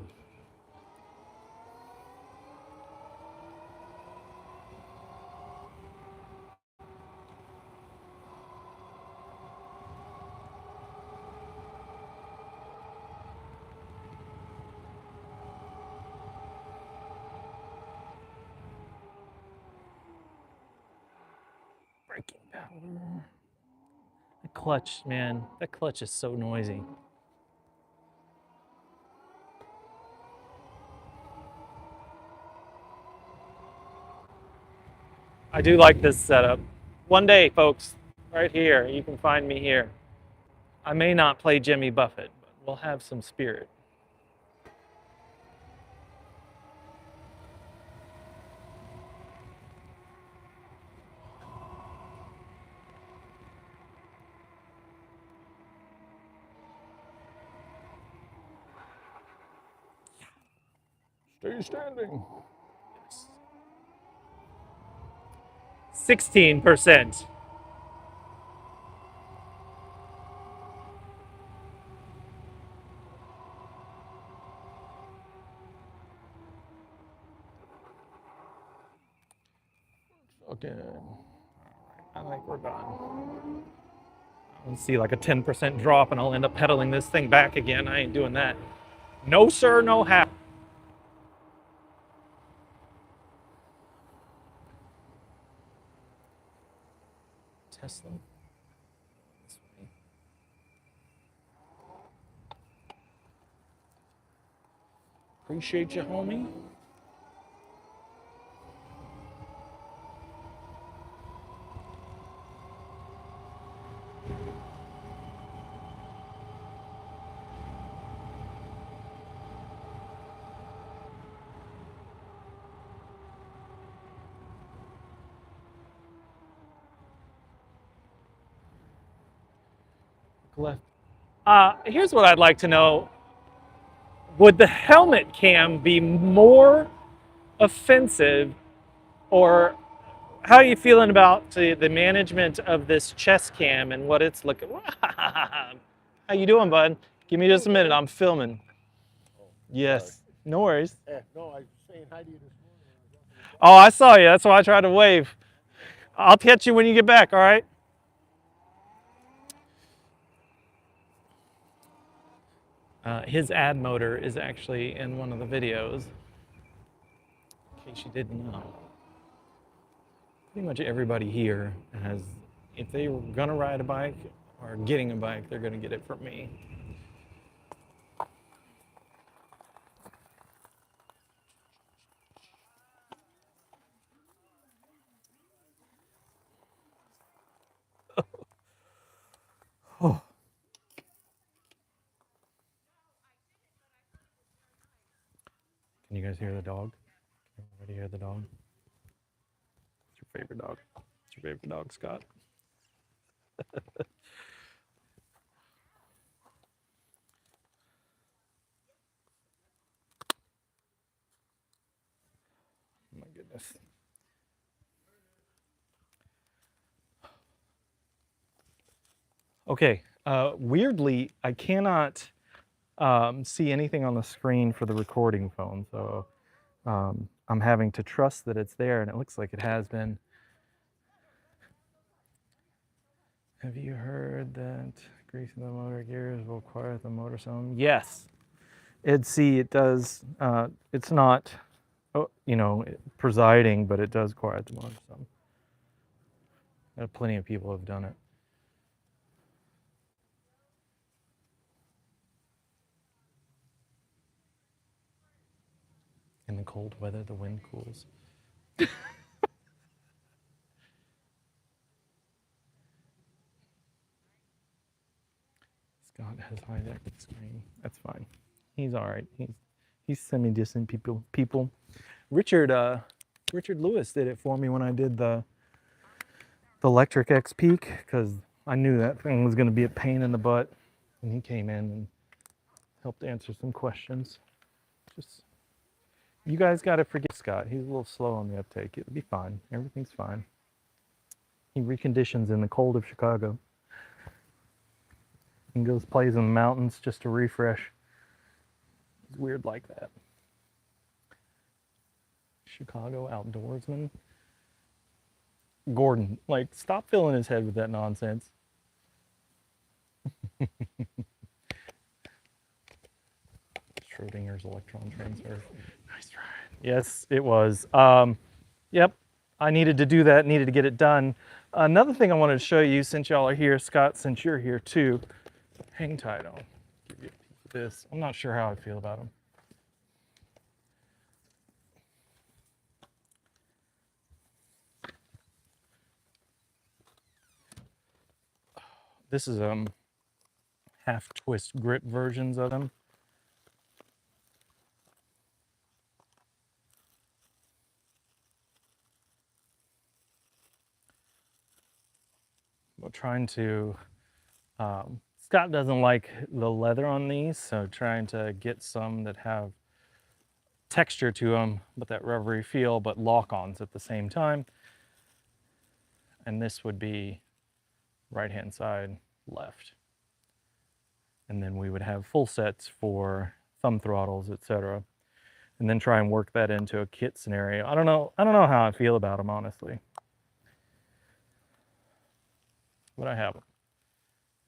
Braking power. The clutch, man. That clutch is so noisy. I do like this setup. One day, folks, right here, you can find me here. I may not play Jimmy Buffett, but we'll have some spirit. Stay standing. Yes. 16%. Okay. I think we're done. I'll see like a 10% drop and I'll end up pedaling this thing back again. I ain't doing that. No, sir, no how. Tesla. This way. Appreciate you, homie. left. Here's what I'd like to know. Would the helmet cam be more offensive, or how are you feeling about the management of this chest cam and what it's looking? How you doing, bud? Give me just a minute. I'm filming. Yes. No worries. Yeah, no, I was saying hi to you this morning when I was walking the dog. Oh, I saw you. That's why I tried to wave. I'll catch you when you get back, all right? His ad motor is actually in one of the videos, in case you didn't know. Pretty much everybody here has, if they were gonna ride a bike or getting a bike, they're gonna get it from me. Oh. Can you guys hear the dog? Can everybody hear the dog? What's your favorite dog? What's your favorite dog, Scott? Oh my goodness. Okay, weirdly, I cannot see anything on the screen for the recording phone, so I'm having to trust that it's there, and it looks like it has been. Have you heard that greasing the motor gears will quiet the motor some? Yes. It does. It's not, presiding, but it does quiet the motor some. Plenty of people have done it. In the cold weather, the wind cools. Scott has hijacked the screen. That's fine. He's all right. He's semi-decent people. Richard Lewis did it for me when I did the electric X Peak, because I knew that thing was going to be a pain in the butt, and he came in and helped answer some questions. Just, you guys got to forget Scott. He's a little slow on the uptake. It'll be fine. Everything's fine. He reconditions in the cold of Chicago and goes plays in the mountains just to refresh. He's weird like that. Chicago outdoorsman. Gordon, like, stop filling his head with that nonsense. Schrodinger's electron transfer. Nice try. Yes, it was. Yep, I needed to do that, needed to get it done. Another thing I wanted to show you, since y'all are here, Scott, since you're here too, hang tight on. Give you a peek at this. I'm not sure how I feel about them. This is half twist grip versions of them. We're trying to, Scott doesn't like the leather on these, so trying to get some that have texture to them, but that rubbery feel, but lock-ons at the same time. And this would be right-hand side, left. And then we would have full sets for thumb throttles, etc. And then try and work that into a kit scenario. I don't know how I feel about them, honestly. But I have them.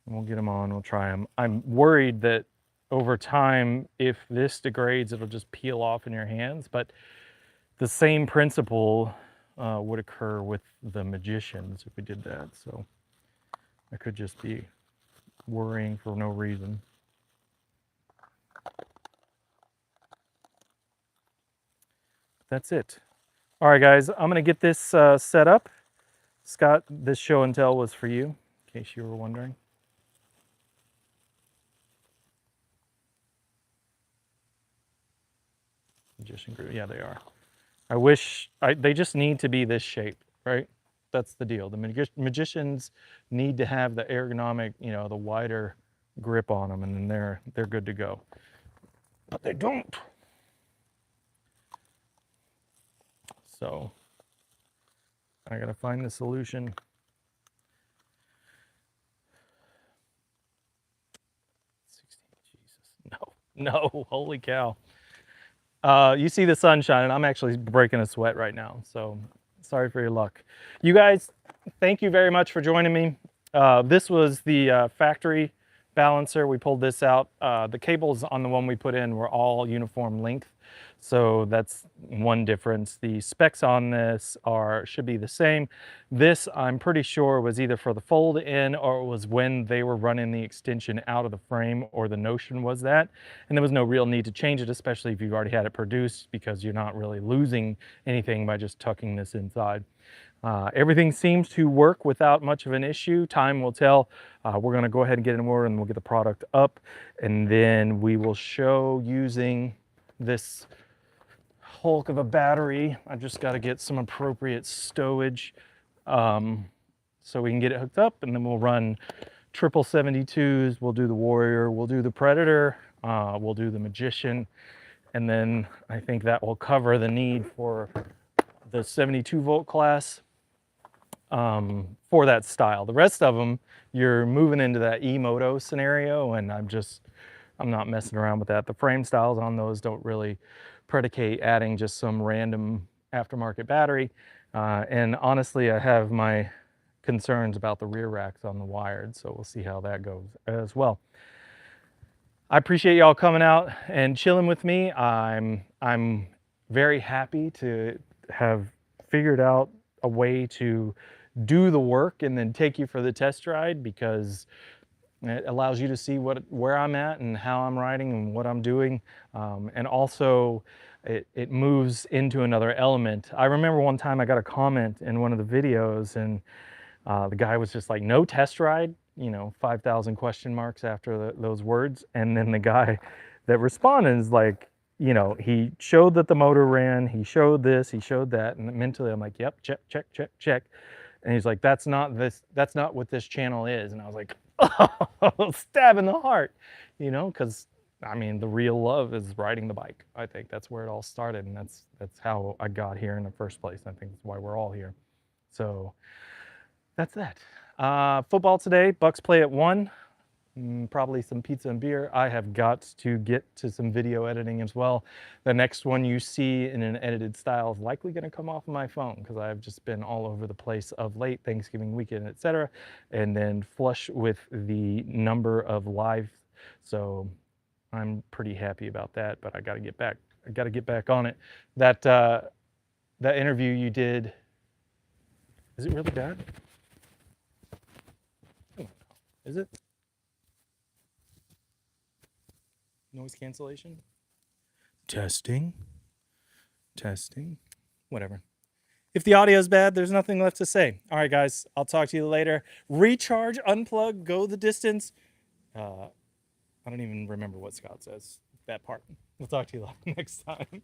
And we'll get them on, we'll try them. I'm worried that over time, if this degrades, it'll just peel off in your hands. But the same principle would occur with the Magicians if we did that. So I could just be worrying for no reason. That's it. All right, guys, I'm gonna get this set up. Scott, this show and tell was for you, in case you were wondering. Magician group, yeah, they are. I wish, they just need to be this shape, right? that's the deal. The magicians need to have the ergonomic, you know, the wider grip on them, and then they're good to go. But they don't. So I gotta find the solution. 16, Jesus, no, holy cow. You see the sun shining. I'm actually breaking a sweat right now, so sorry for your luck. You guys, thank you very much for joining me. This was the factory balancer. We pulled this out. The cables on the one we put in were all uniform length, so that's one difference. The specs on this should be the same. This, I'm pretty sure, was either for the fold in, or it was when they were running the extension out of the frame, or the notion was that. And there was no real need to change it, especially if you've already had it produced, because you're not really losing anything by just tucking this inside. Everything seems to work without much of an issue. Time will tell. We're going to go ahead and get it in order, and we'll get the product up, and then we will show using this hulk of a battery. I just got to get some appropriate stowage so we can get it hooked up, and then we'll run 72s. We'll do the Warrior, we'll do the Predator, we'll do the Magician, and then I think that will cover the need for the 72 volt class for that style. The rest of them, you're moving into that E-moto scenario, and I'm not messing around with that. The frame styles on those don't really predicate adding just some random aftermarket battery. And honestly, I have my concerns about the rear racks on the wired, so we'll see how that goes as well. I appreciate y'all coming out and chilling with me. I'm very happy to have figured out a way to do the work and then take you for the test ride, because it allows you to see where I'm at and how I'm riding and what I'm doing. And also it moves into another element. I remember one time I got a comment in one of the videos, and the guy was just like, no test ride, you know, 5,000 question marks after those words. And then the guy that responded is like, you know, he showed that the motor ran, he showed this, he showed that, and mentally I'm like, yep, check, check, check, check. And he's like, that's not what this channel is. And I was like, oh, stab in the heart, you know, because I mean, the real love is riding the bike. I think that's where it all started, and that's how I got here in the first place. I think that's why we're all here. So that's that. Football today, Bucks play at 1. Probably some pizza and beer. I have got to get to some video editing as well. The next one you see in an edited style is likely going to come off of my phone, because I've just been all over the place of late, Thanksgiving weekend, etc. And then flush with the number of live. So I'm pretty happy about that, but I got to get back. I got to get back on it. That interview you did, is it really bad? Is it? Noise cancellation? Testing. Whatever. If the audio is bad, there's nothing left to say. All right, guys, I'll talk to you later. Recharge, unplug, go the distance. I don't even remember what Scott says, that part. We'll talk to you next time.